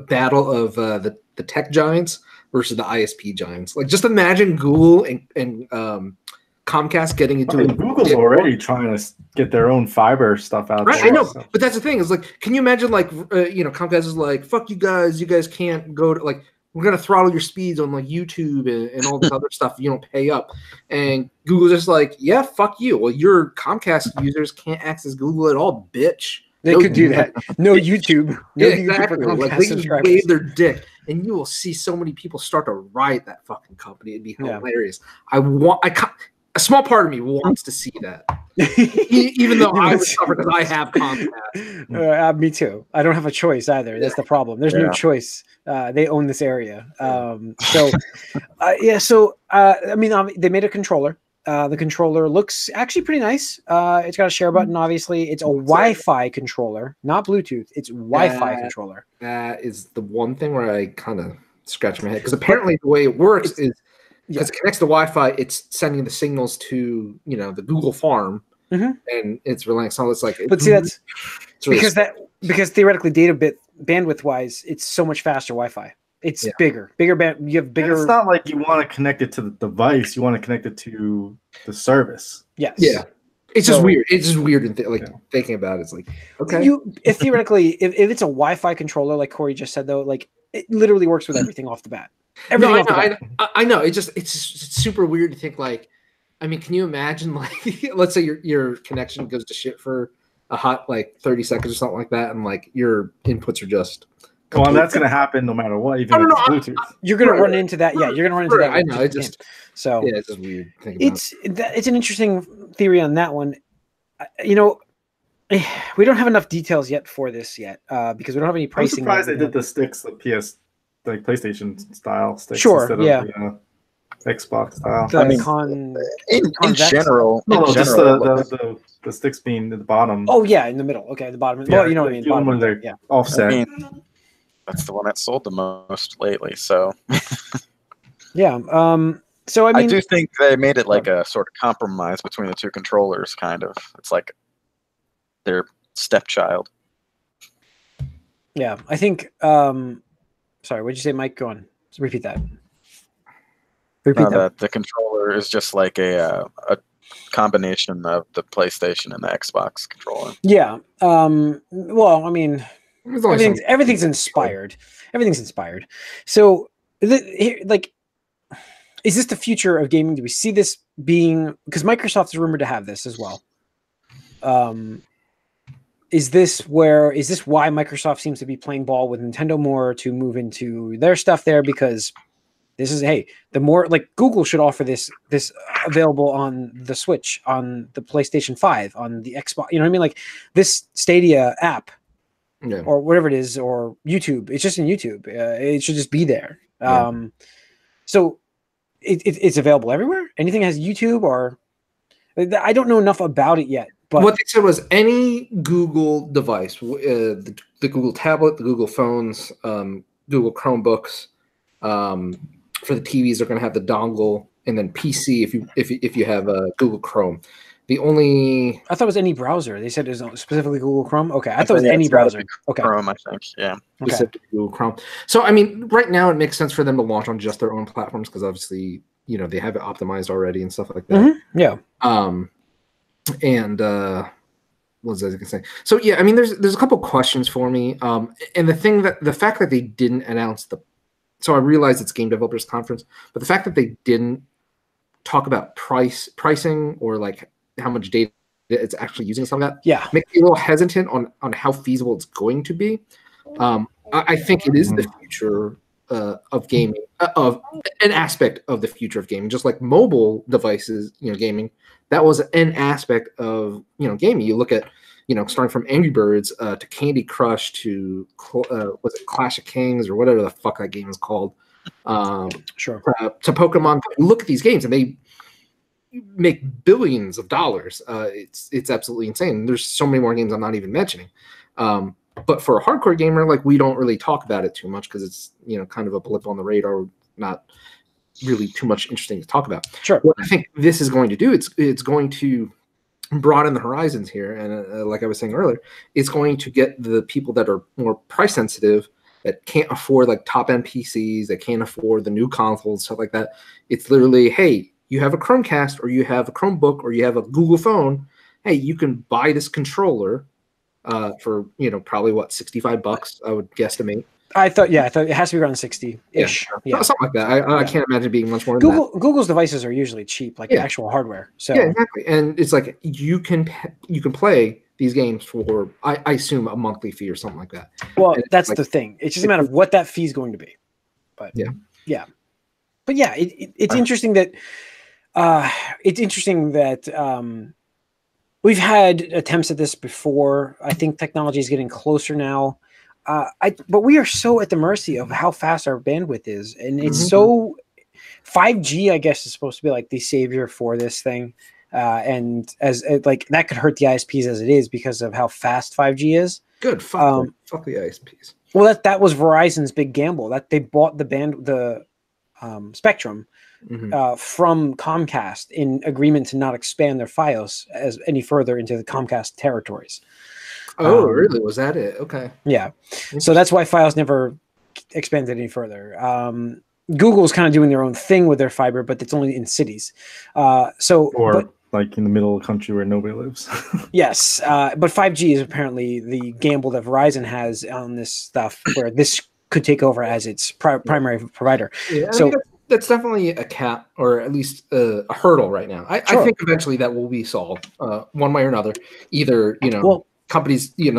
battle of the tech giants versus the ISP giants. Like, just imagine Google and Comcast getting into Google's already trying to get their own fiber stuff out there. I know, but that's the thing is, like, can you imagine, like, you know, Comcast is like, fuck you guys can't go to, like, we're gonna throttle your speeds on like YouTube and all this other stuff. You don't pay up, and Google's just like, yeah, fuck you. Well, your Comcast users can't access Google at all, bitch. They could do that. No YouTube. No exactly. YouTube like, they can wave their dick, and you will see so many people start to riot that fucking company. It'd be hilarious. A small part of me wants to see that, even though I would suffer because I have Comcast. Me too. I don't have a choice either. That's the problem. There's no choice. They own this area. So I mean, they made a controller. The controller looks actually pretty nice. It's got a share button, obviously. It's a Wi-Fi controller, not Bluetooth. It's Wi-Fi controller. That is the one thing where I kind of scratch my head because apparently the way it works is because it connects to Wi-Fi, it's sending the signals to, you know, the Google farm, and it's relying on it's like. But see, that's really because theoretically, bandwidth wise, it's so much faster Wi-Fi. It's bigger band. You have bigger. And it's not like you want to connect it to the device. You want to connect it to the service. Yes. Yeah. It's just weird. It's just weird and thinking about it. It's like, okay. If theoretically, if it's a Wi-Fi controller, like Corey just said, though, like it literally works with everything off the bat. Everything I know. It's super weird to think like, I mean, can you imagine like, let's say your connection goes to shit for a hot like 30 seconds or something like that, and like your inputs are just. Well, and that's going to happen no matter what. Even with Bluetooth, you're going to run into that. Yeah, you're going to run into that. I know. It's just weird. It's an interesting theory on that one. You know, we don't have enough details yet for this because we don't have any pricing. I'm surprised they did the sticks, the like PlayStation style sticks instead of the Xbox style. In general, just the sticks being at the bottom. Oh yeah, in the middle. Okay, the bottom. Well, you know what I mean. Bottom when they're offset. I mean, that's the one that sold the most lately. So yeah. So I mean, I do think they made it like a sort of compromise between the two controllers. Kind of, it's like their stepchild. Yeah, I think. Sorry, what did you say, Mike? Go on. Repeat that. The controller is just like a combination of the PlayStation and the Xbox controller. Yeah. Well, I mean, everything's inspired. Everything's inspired. So, like, is this the future of gaming? Do we see this being? Because Microsoft is rumored to have this as well. Is this why Microsoft seems to be playing ball with Nintendo more to move into their stuff there? Because this is, the more like Google should offer this available on the Switch, on the PlayStation 5, on the Xbox. You know what I mean? Like this Stadia app or whatever it is, or YouTube. It's just in YouTube. It should just be there. So it's available everywhere. Anything has YouTube, or I don't know enough about it yet. But what they said was any Google device, the Google tablet, the Google phones, Google Chromebooks, for the TVs, they're going to have the dongle, and then PC if you have Google Chrome. I thought it was any browser. They said it was specifically Google Chrome. Okay, I thought it was any browser. Okay, Chrome, I think. Yeah, specific Google Chrome. So I mean, right now it makes sense for them to launch on just their own platforms because obviously they have it optimized already and stuff like that. Mm-hmm. Yeah. And what was I going to say? So yeah, I mean, there's a couple questions for me. And the fact that they didn't announce so I realize it's Game Developers Conference, but the fact that they didn't talk about pricing or like how much data it's actually using some of that. Yeah. Makes me a little hesitant on how feasible it's going to be. I think it is the future of gaming, of an aspect of the future of gaming, just like mobile devices, gaming. That was an aspect of, gaming. You look at, starting from Angry Birds to Candy Crush to, was it Clash of Kings or whatever the fuck that game is called? Sure. To Pokemon. Look at these games and they make billions of dollars. It's absolutely insane. There's so many more games I'm not even mentioning. But for a hardcore gamer, like, we don't really talk about it too much because it's, kind of a blip on the radar, not really too much interesting to talk about. Sure. What I think this is going to do, it's going to broaden the horizons here. And like I was saying earlier, it's going to get the people that are more price sensitive, that can't afford like top end PCs, that can't afford the new consoles, stuff like that. It's literally, hey, you have a Chromecast or you have a Chromebook or you have a Google phone. Hey, you can buy this controller for, probably what, $65, I would guesstimate. I thought it has to be around 60-ish. Yeah. Something like that. I can't imagine it being much more than that. Google's devices are usually cheap, like actual hardware. So yeah, exactly. And it's like you can play these games for, I assume, a monthly fee or something like that. Well, that's like, the thing. It's just a matter of what that fee is going to be. But yeah. But yeah, it's interesting that we've had attempts at this before. I think technology is getting closer now. But we are so at the mercy of how fast our bandwidth is, and it's so 5G, I guess, is supposed to be like the savior for this thing, and as like that could hurt the ISPs as it is because of how fast 5G is. Good, fuck the ISPs. Well, that was Verizon's big gamble, that they bought the spectrum from Comcast in agreement to not expand their FiOS as any further into the Comcast territories. Oh, really? Was that it? Okay. Yeah. So that's why FiOS never expanded any further. Google's kind of doing their own thing with their fiber, but it's only in cities. Like in the middle of the country where nobody lives. Yes. But 5G is apparently the gamble that Verizon has on this stuff, where this could take over as its primary provider. Yeah, so that's definitely a cap, or at least a hurdle right now. I think eventually that will be solved one way or another. Either, companies, the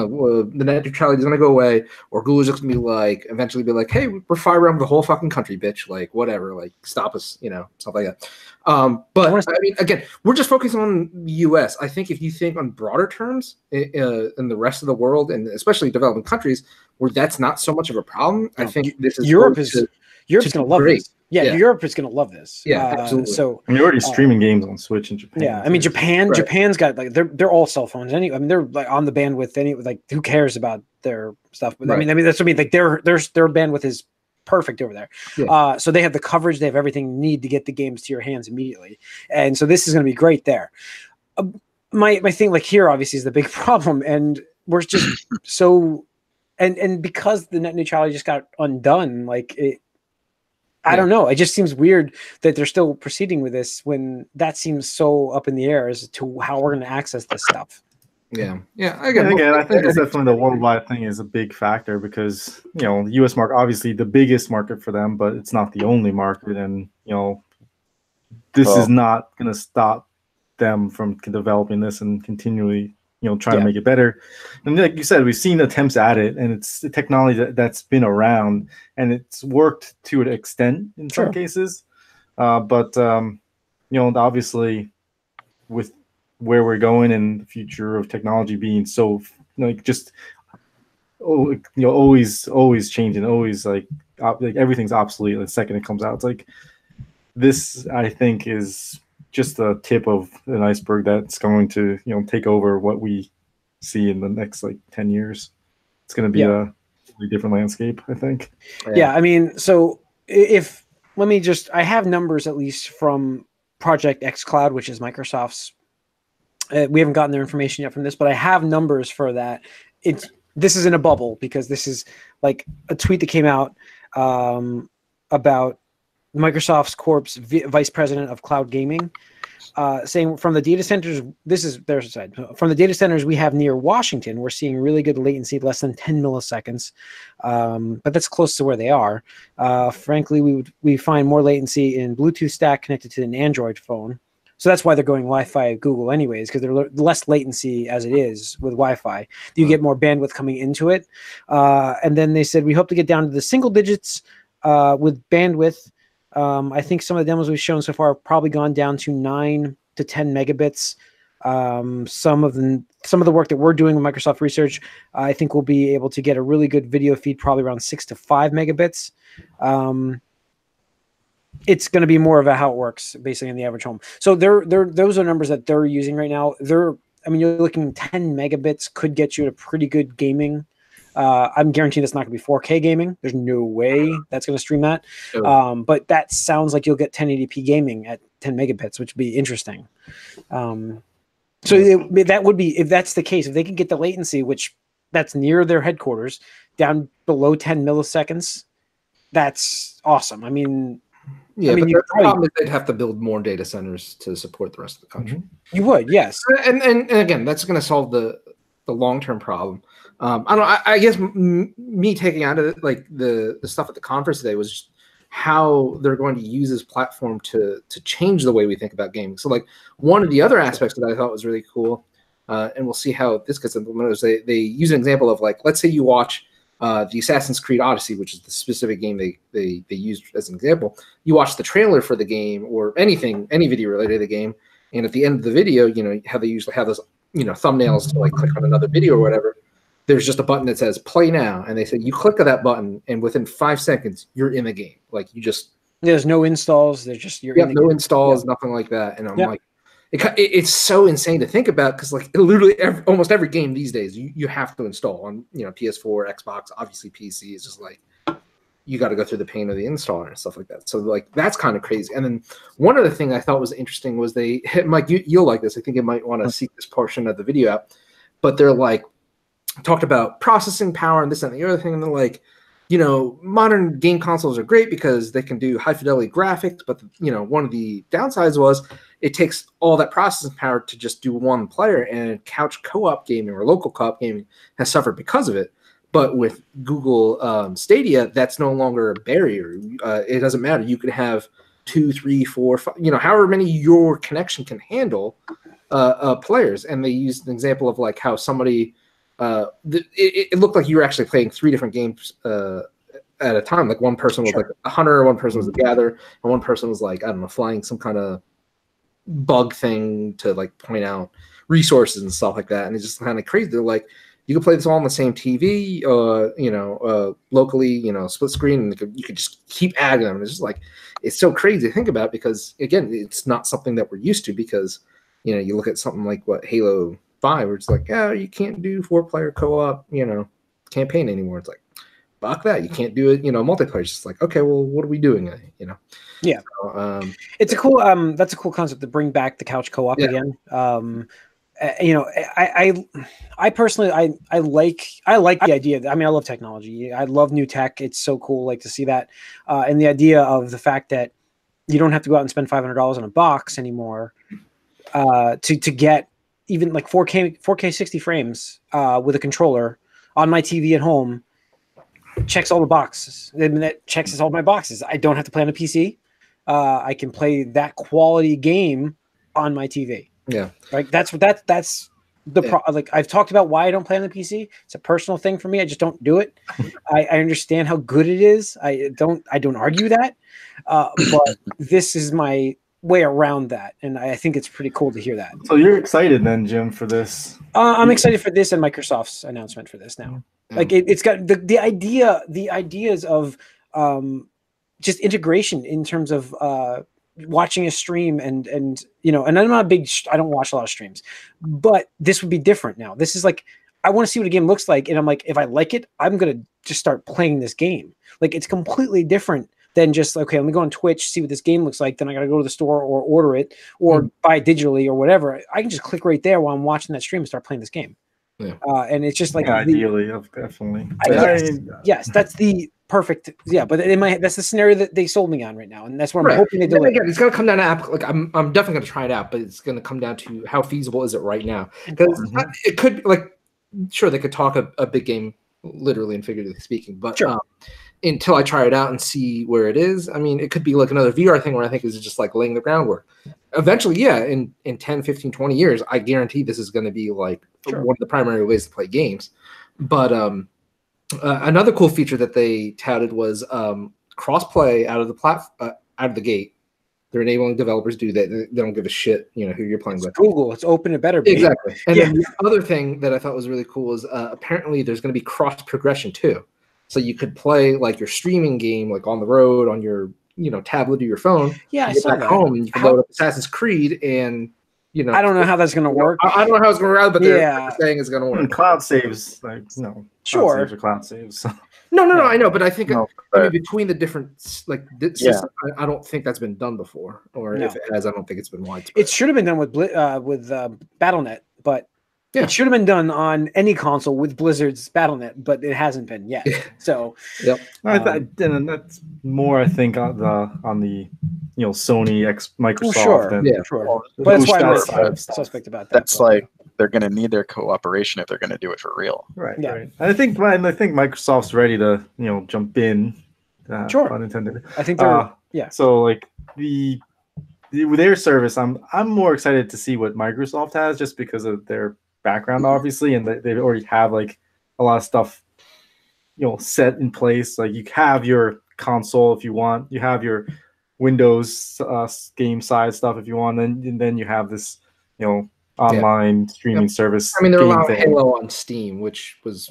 net neutrality is going to go away, or Google's just going to be like, eventually be like, hey, we're fiber around the whole fucking country, bitch. Like, whatever, like, stop us, stuff like that. But I mean, again, we're just focusing on the US. I think if you think on broader terms in the rest of the world, and especially developing countries where that's not so much of a problem, I think this is Europe's going to love this. Yeah, Europe is going to love this. Yeah, absolutely. So you're already streaming games on Switch in Japan. Yeah, I mean Japan's got like they're all cell phones. I mean they're like on the bandwidth. Like who cares about their stuff? But I mean that's what I mean. Like their bandwidth is perfect over there. Yeah. So they have the coverage. They have everything you need to get the games to your hands immediately. And so this is going to be great there. My thing, like, here obviously is the big problem, and we're just so and because the net neutrality just got undone, like it. I don't know. It just seems weird that they're still proceeding with this when that seems so up in the air as to how we're going to access this stuff. Yeah. Again, I think it's definitely the worldwide thing is a big factor because, the U.S. market, obviously the biggest market for them, but it's not the only market. And, this is not going to stop them from developing this and continually, trying to make it better. And like you said, we've seen attempts at it, and it's the technology that's been around, and it's worked to an extent in some cases. But obviously, with where we're going and the future of technology being so, always changing, always like everything's obsolete the second it comes out. It's like this, I think, is just the tip of an iceberg that's going to, take over what we see in the next 10 years. It's going to be a really different landscape, I think. Yeah. I mean, so I have numbers at least from Project xCloud, which is Microsoft's. We haven't gotten their information yet from this, but I have numbers for that. This is in a bubble because this is like a tweet that came out about Microsoft's Corp's vice president of cloud gaming, saying from the data centers, this is their side. From the data centers we have near Washington, we're seeing really good latency, less than 10 milliseconds, but that's close to where they are. Frankly, we find more latency in Bluetooth stack connected to an Android phone. So that's why they're going Wi-Fi Google anyways, because they're less latency as it is with Wi-Fi. You get more bandwidth coming into it. And then they said, we hope to get down to the single digits with bandwidth. I think some of the demos we've shown so far have probably gone down to 9 to 10 megabits. Some of the work that we're doing with Microsoft Research, I think we'll be able to get a really good video feed, probably around 6 to 5 megabits. It's going to be more of how it works basically in the average home. So those are numbers that they're using right now. You're looking 10 megabits could get you to pretty good gaming. I'm guaranteeing it's not going to be 4K gaming. There's no way that's going to stream that. But that sounds like you'll get 1080p gaming at 10 megabits, which would be interesting. That would be, if that's the case, if they can get the latency, which that's near their headquarters, down below 10 milliseconds, that's awesome. But the problem is they'd have to build more data centers to support the rest of the country. You would, yes. And again, that's going to solve the long-term problem. I guess me taking out of it, like the stuff at the conference today was just how they're going to use this platform to change the way we think about gaming. So like one of the other aspects that I thought was really cool, and we'll see how this gets implemented, is they use an example of, like, let's say you watch the Assassin's Creed Odyssey, which is the specific game they used as an example. You watch the trailer for the game or any video related to the game, and at the end of the video, how they usually have those thumbnails to like click on another video or whatever. There's just a button that says play now, and they say you click on that button, and within 5 seconds you're in the game. Like, there's no installs. There's just no installs, nothing like that. And I'm like, it's so insane to think about, because like literally almost every game these days you have to install on PS4, Xbox, obviously PC. It's just like you got to go through the pain of the installer and stuff like that. So like that's kind of crazy. And then one other thing I thought was interesting was Mike, you'll like this. I think you might want to seek this portion of the video out, but they're like talked about processing power and this and the other thing, and they're like, modern game consoles are great because they can do high fidelity graphics, but one of the downsides was it takes all that processing power to just do one player, and couch co-op gaming or local co-op gaming has suffered because of it. But with Google Stadia, that's no longer a barrier. It doesn't matter. You can have 2, 3, 4, 5, however many your connection can handle players. And they used an example of like how somebody it looked like you were actually playing 3 different games at a time. Like one person was like a hunter, one person was a gatherer, and one person was like, I don't know, flying some kind of bug thing to like point out resources and stuff like that. And it's just kind of crazy. They're like, you can play this all on the same TV, locally, split screen, and you could just keep adding them. And it's just like, it's so crazy to think about, because again, it's not something that we're used to, because, you look at something like Halo 5, where it's like, you can't do 4-player co-op, campaign anymore. It's like, fuck that. You can't do it, multiplayer. It's just like, okay, well, what are we doing? Yeah. So, it's a cool, that's a cool concept to bring back the couch co-op again. I personally, I like the idea. I love technology. I love new tech. It's so cool, like, to see that. And the idea of the fact that you don't have to go out and spend $500 on a box anymore to get even like 4K 60 frames with a controller on my TV at home. Checks all the boxes. That checks all my boxes. I don't have to play on a PC. I can play that quality game on my TV. Yeah, like that's like I've talked about why I don't play on the PC. It's a personal thing for me. I just don't do it. I understand how good it is. I don't argue that. But this is my way around that, and I think it's pretty cool to hear that. So you're excited then, Jim, for this? I'm excited for this and Microsoft's announcement for this now. Like it's got the ideas of just integration in terms of watching a stream and and I'm not a big, I don't watch a lot of streams, but this would be different now. This is like, I want to see what a game looks like, and I'm like, if I like it, I'm gonna just start playing this game. Like, it's completely different than just, okay, let me go on Twitch, see what this game looks like, then I gotta go to the store or order it or buy it digitally or whatever. I can just click right there while I'm watching that stream and start playing this game. Yeah. And it's just like, ideally, definitely. Yes, that's the perfect. Yeah, but that's the scenario that they sold me on right now, and that's what I'm hoping they do. Again, it's gonna come down to like I'm definitely gonna try it out, but it's gonna come down to how feasible is it right now, because it could, like, sure, they could talk a big game literally and figuratively speaking, but until I try it out and see where it is. I mean, it could be like another VR thing where I think is just like laying the groundwork. Eventually, yeah, in 10, 15, 20 years, I guarantee this is going to be like one of the primary ways to play games. But another cool feature that they touted was cross-play out of the gate. They're enabling developers to do that. They don't give a shit, who you're playing with. Google, it's open, it better be. Exactly. And then the other thing that I thought was really cool is apparently there's going to be cross progression too. So you could play like your streaming game, like on the road on your, tablet or your phone. Yeah, I saw that. Home and you can load up Assassin's Creed and, I don't know how that's going to work. I don't know how it's going to work, but they're saying it's going to work. And cloud saves, like, sure. Cloud saves are cloud saves. No, I know, but I think between the different systems, I don't think that's been done before, or if it has, I don't think it's been widespread. It should have been done with BattleNet, but it should have been done on any console with Blizzard's BattleNet, but it hasn't been yet. So, and that's more, I think, on the Sony Microsoft. Sure. But that's why I'm suspect about that. That's like they're going to need their cooperation if they're going to do it for real. Right. I think Microsoft's ready to jump in. Sure. Unintended. I think they're So like their service, I'm more excited to see what Microsoft has just because of their background, obviously, and they already have like a lot of stuff set in place. Like you have your console if you want, you have your Windows game side stuff if you want, and then you have this online streaming service. I mean, they're allowing Halo on Steam, which was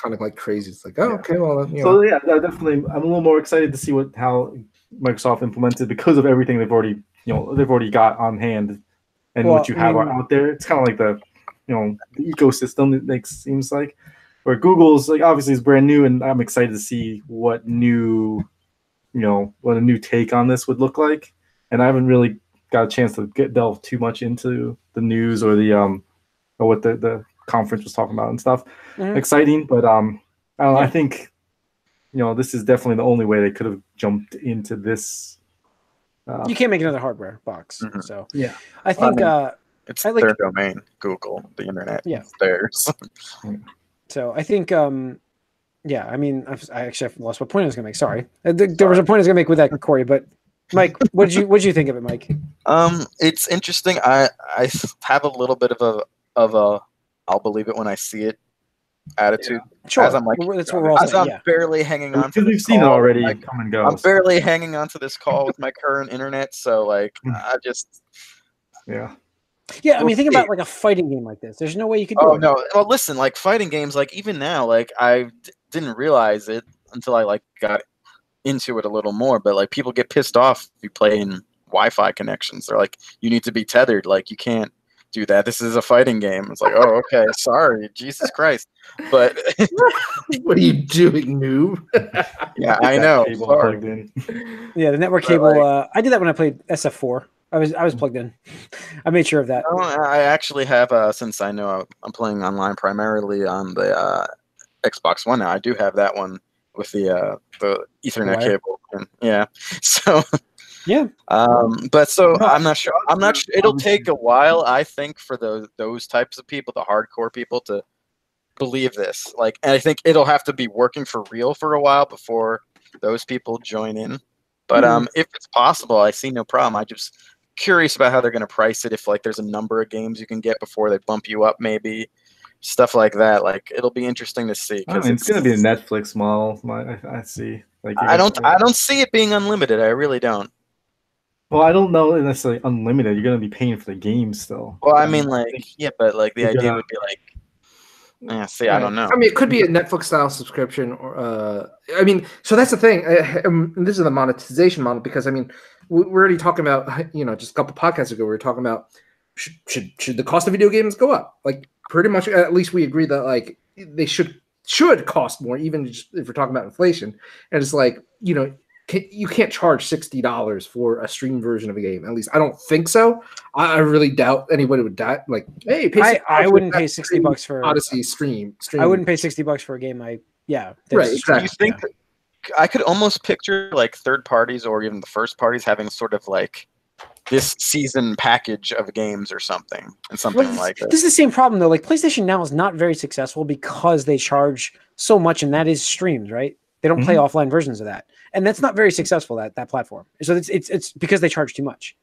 kind of like crazy. It's like, okay, well, So definitely, I'm a little more excited to see how Microsoft implemented because of everything they've already got on hand, and what you have out there. It's kind of like the ecosystem. It seems like where Google's like obviously is brand new, and I'm excited to see what a new take on this would look like. And I haven't really got a chance to delve too much into the news or the or what the conference was talking about and stuff. Exciting, but I don't know, I think this is definitely the only way they could have jumped into this. You can't make another hardware box. So I think it's their domain, Google, the internet. It's theirs. So I think I mean, I actually have lost what point I was going to make. Sorry, there was a point I was going to make with that, Corey. But Mike, what did you think of it, Mike? It's interesting. I have a little bit of a I'll believe it when I see it attitude. Sure, as I'm like, that's what we're all saying. I'm barely hanging on to because we've seen it already come and go. I'm barely hanging on to this call with my current internet, so like I just Yeah, I mean, think about like a fighting game like this. There's no way you could do it. Oh no! Well, listen, like fighting games, like even now, like I didn't realize it until I like got into it a little more. But like people get pissed off if you play in Wi-Fi connections. They're like, you need to be tethered. Like you can't do that. This is a fighting game. It's like, oh, okay, sorry, Jesus Christ. But what are you doing, noob? Yeah, I know. Yeah, the network cable. I did that when I played SF4. I was plugged in. I made sure of that. No, I actually have, since I know I'm playing online primarily on the Xbox One now. I do have that one with the Ethernet cable. And, so but so I'm not sure. It'll take a while, I think, for those types of people, the hardcore people, to believe this. Like, and I think it'll have to be working for real for a while before those people join in. But if it's possible, I see no problem. I just curious about how they're going to price it. If like there's a number of games you can get before they bump you up, maybe stuff like that. Like it'll be interesting to see. I mean, it's going to be a Netflix model. I see. Like I don't see it being unlimited. I really don't. Well, I don't know necessarily unlimited. You're going to be paying for the game still. Well, I mean, like but like the idea would be like. Yeah, see, I don't know. I mean, it could be a Netflix style subscription, or I mean, so that's the thing. This is the monetization model because I mean, we're already talking about just a couple podcasts ago we were talking about should the cost of video games go up? Like pretty much, at least we agree that like they should cost more, even if we're talking about inflation. And it's like you can't charge $60 for a stream version of a game. At least I don't think so. I really doubt anybody would die. Like, hey, I wouldn't pay $60 for Odyssey stream. I wouldn't pay $60 for a game. Right. Exactly. Do you think I could almost picture like third parties or even the first parties having sort of like this season package of games or something like that. This is the same problem though. Like PlayStation Now is not very successful because they charge so much, and that is streams, right? They don't play offline versions of that, and that's not very successful. That platform. So it's because they charge too much.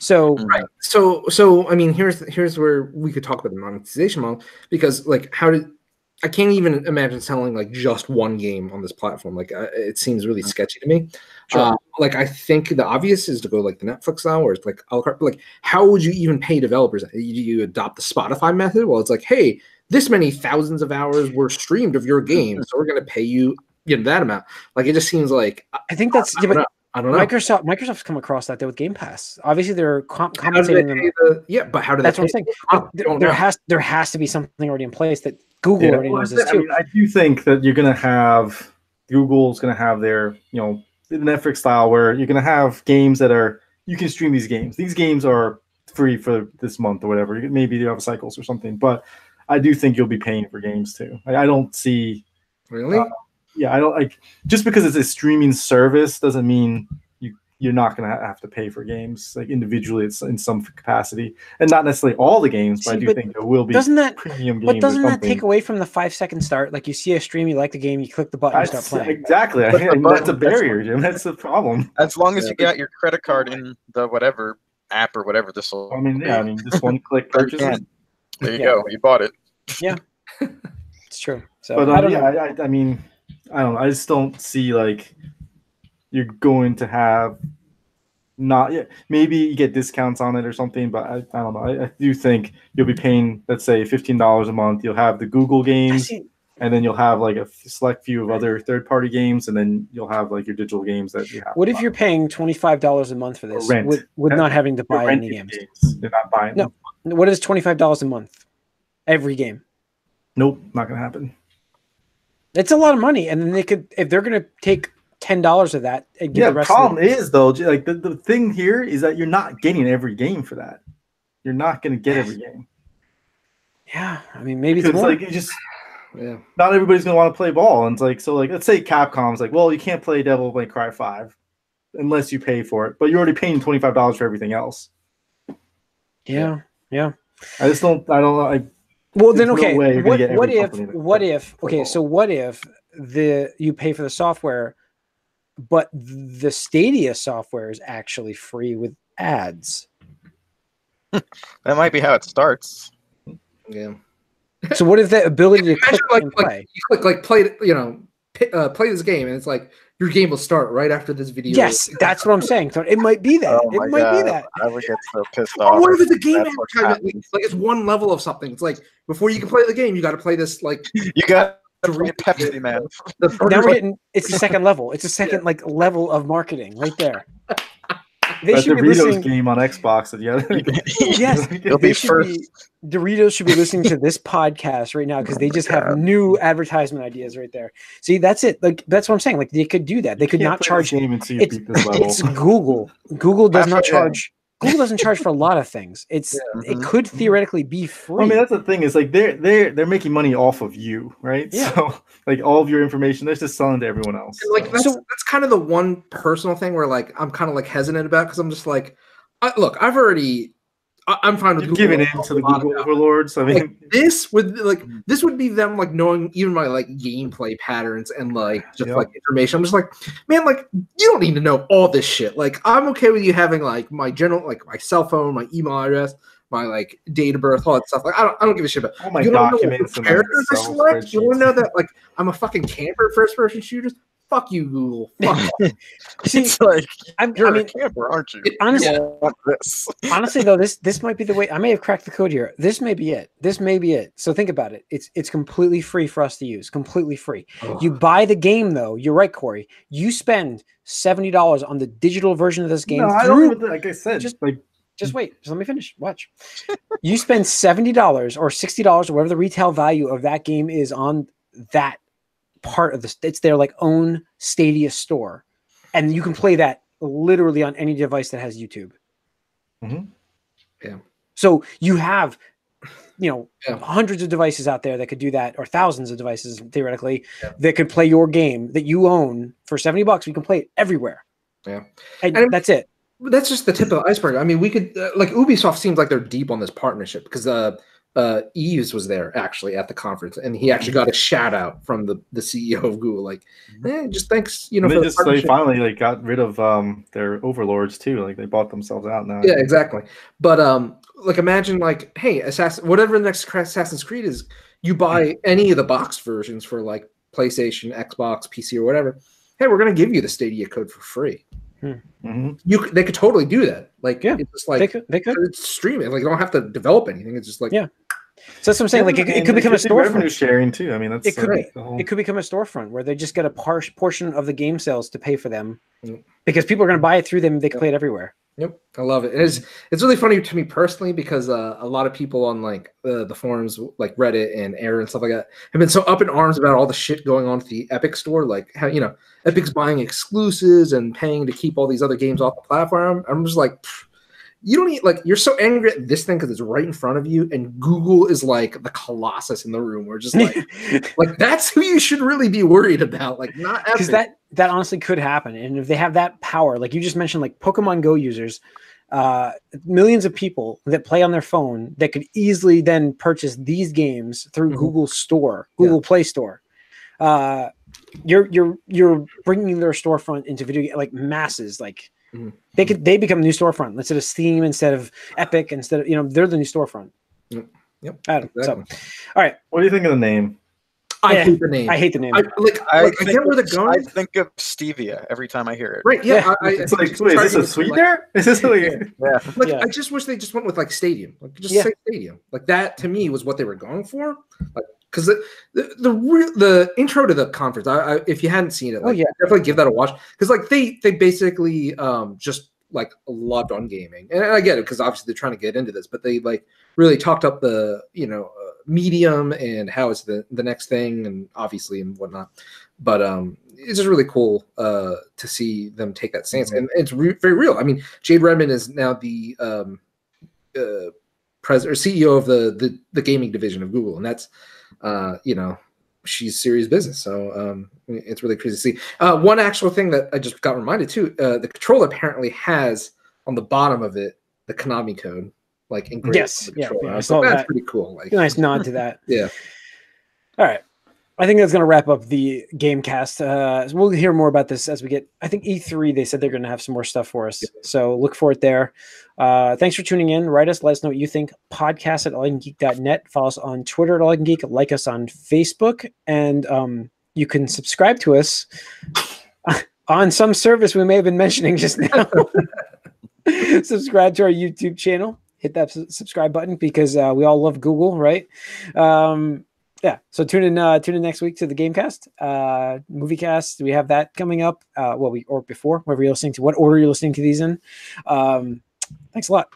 So right. So I mean, here's where we could talk about the monetization model, because like I can't even imagine selling like just one game on this platform. Like it seems really sketchy to me. Sure. Like I think the obvious is to go like the Netflix style, where it's like a la carte. Like how would you even pay developers? You adopt the Spotify method? Well, it's like, hey, this many thousands of hours were streamed of your game, so we're going to pay you that amount. Like it just seems like I think that's I don't know. Microsoft's come across that though with Game Pass. Obviously, they're compensating them. But how do that's what I'm saying. There has to be something already in place that Google already knows this too. I mean, I do think that you're going to have Google's going to have their the Netflix style, where you're going to have games that you can stream these games. These games are free for this month or whatever. Maybe you have cycles or something, but I do think you'll be paying for games too. I don't see really. I don't like, just because it's a streaming service doesn't mean you're not going to have to pay for games. Like individually, it's in some capacity, and not necessarily all the games. But I do think there will be premium games. But doesn't that take away from the 5-second start? Like you see a stream, you like the game, you click the button, you start playing. Exactly. That's a barrier, Jim. That's the problem. As long as you got your credit card in the whatever app or whatever, this will. I mean, just one click purchase. There you go. You bought it. Yeah, it's true. So, but I mean, I don't know. I just don't see like you're going to have maybe you get discounts on it or something, but I don't know. I do think you'll be paying, let's say, $15 a month. You'll have the Google games, and then you'll have like a select few of other third-party games, and then you'll have like your digital games that you have. What if you're paying $25 a month for this with not having to buy any games? You're not buying them. No. What is $25 a month? Every game? Nope, not gonna happen. It's a lot of money, and then if they're gonna take $10 of that and give the rest. The problem is though, like the thing here is that you're not getting every game for that. You're not gonna get every game. Yeah, I mean maybe it's more. Like not everybody's gonna want to play ball, and it's like let's say Capcom's like, well, you can't play Devil May Cry 5 unless you pay for it, but you're already paying $25 for everything else. Yeah. I don't know. Well, then okay. What if you pay for the software, but the Stadia software is actually free with ads? That might be how it starts. Yeah. So what if the ability to click and play? You click play play this game, and it's like your game will start right after this video. Yes, that's what I'm saying. So it might be that. Oh it might be that. I would get so pissed off. What if it's a game advertisement? Like it's one level of something. It's like before you can play the game, you got to play this. Like you got to read Pepsi, man. Now we're getting. It's the second level. It's a second level of marketing right there. They should be listening game on Xbox. Yes, it'll be first. Doritos should be listening to this podcast right now because they just have new advertisement ideas right there. See, that's it. Like that's what I'm saying. Like they could do that. They could not charge. It's Google. Google does not charge. Google doesn't charge for a lot of things. It could theoretically be free. I mean, that's the thing is like they're making money off of you, right? Yeah. So like all of your information, they're just selling to everyone else. And like that's kind of the one personal thing where like I'm kind of like hesitant about because I'm just like, I'm fine with Google giving in to the Google overlords. I mean, like, this would be them like knowing even my like gameplay patterns and like just like information. I'm just like, man, like you don't need to know all this shit. Like I'm okay with you having like my general, like my cell phone, my email address, my like date of birth, all that stuff. Like I don't give a shit about all my documents and characters I select. You want to know that like I'm a fucking camper first person shooters? Fuck you, Google. Fuck See, it's like you're a camper, aren't you? Honestly, though, this might be the way. I may have cracked the code here. This may be it. So think about it. It's completely free for us to use. Completely free. Oh. You buy the game, though. You're right, Corey. You spend $70 on the digital version of this game. No, I don't even, like I said, just wait. Just let me finish. Watch. You spend $70 or $60 or whatever the retail value of that game is on that part of it's their like own Stadia store, and you can play that literally on any device that has YouTube. Yeah. So you have, hundreds of devices out there that could do that, or thousands of devices theoretically that could play your game that you own for $70. You can play it everywhere. Yeah, and that's it. That's just the tip of the iceberg. I mean, we could like Ubisoft seems like they're deep on this partnership because Eves was there actually at the conference, and he actually got a shout out from the CEO of Google, like, just thanks, you know. And they finally like got rid of their overlords too. Like they bought themselves out now. Yeah, exactly. But like imagine like, hey, whatever the next Assassin's Creed is, you buy any of the box versions for like PlayStation, Xbox, PC, or whatever. Hey, we're gonna give you the Stadia code for free. They could totally do that. Like, it's just like they could it's streaming. Like, you don't have to develop anything. It's just like So that's what I'm saying. Like it could become a storefront. Revenue sharing too. I mean, that's it could become a storefront where they just get a portion of the game sales to pay for them, because people are going to buy it through them. They can play it everywhere. Yep, I love it. It's really funny to me personally because a lot of people on like the forums, like Reddit and Air and stuff like that, have been so up in arms about all the shit going on at the Epic store, like how, you know, Epic's buying exclusives and paying to keep all these other games off the platform. I'm just like, you don't need, like, you're so angry at this thing because it's right in front of you, and Google is like the colossus in the room. We're just like, like that's who you should really be worried about, like not because that honestly could happen. And if they have that power, like you just mentioned, like Pokemon Go users, millions of people that play on their phone that could easily then purchase these games through Google Store, Google Play Store. You're bringing their storefront into video like masses, like. They become a new storefront instead of Steam, instead of Epic, instead of, you know, they're the new storefront. Yep. Exactly. So, all right. What do you think of the name? I hate the name. I hate the name. I get where they're going. I think of Stevia every time I hear it. Right? Yeah. It's like, wait, is this a sweetener? Is this like? Like I just wish they just went with like Stadium. Like just say Stadium. Like that to me was what they were going for. Like, because the intro to the conference, if you hadn't seen it, like, definitely give that a watch, because like they basically just like loved on gaming, and I get it because obviously they're trying to get into this, but they like really talked up the medium and how it's the next thing, and obviously and whatnot. But it's just really cool to see them take that stance, and it's very real. I mean, Jade Redmond is now the president or CEO of the gaming division of Google, and that's she's serious business. So it's really crazy to see. One actual thing that I just got reminded too, the controller apparently has on the bottom of it the Konami code, like engraved. Yes, so that's pretty cool. Like, nice nod to that. Yeah. All right. I think that's going to wrap up the Gamecast. We'll hear more about this as we get, I think E3, they said they're going to have some more stuff for us. So look for it there. Thanks for tuning in. Write us. Let us know what you think. Podcast at allycangeek.net. Follow us on Twitter at allycangeek. Like us on Facebook. And you can subscribe to us on some service we may have been mentioning just now. Subscribe to our YouTube channel. Hit that subscribe button because we all love Google, right? Yeah, so tune in next week to the Gamecast, Moviecast. We have that coming up. Or before, wherever you're listening to, what order you're listening to these in. Thanks a lot.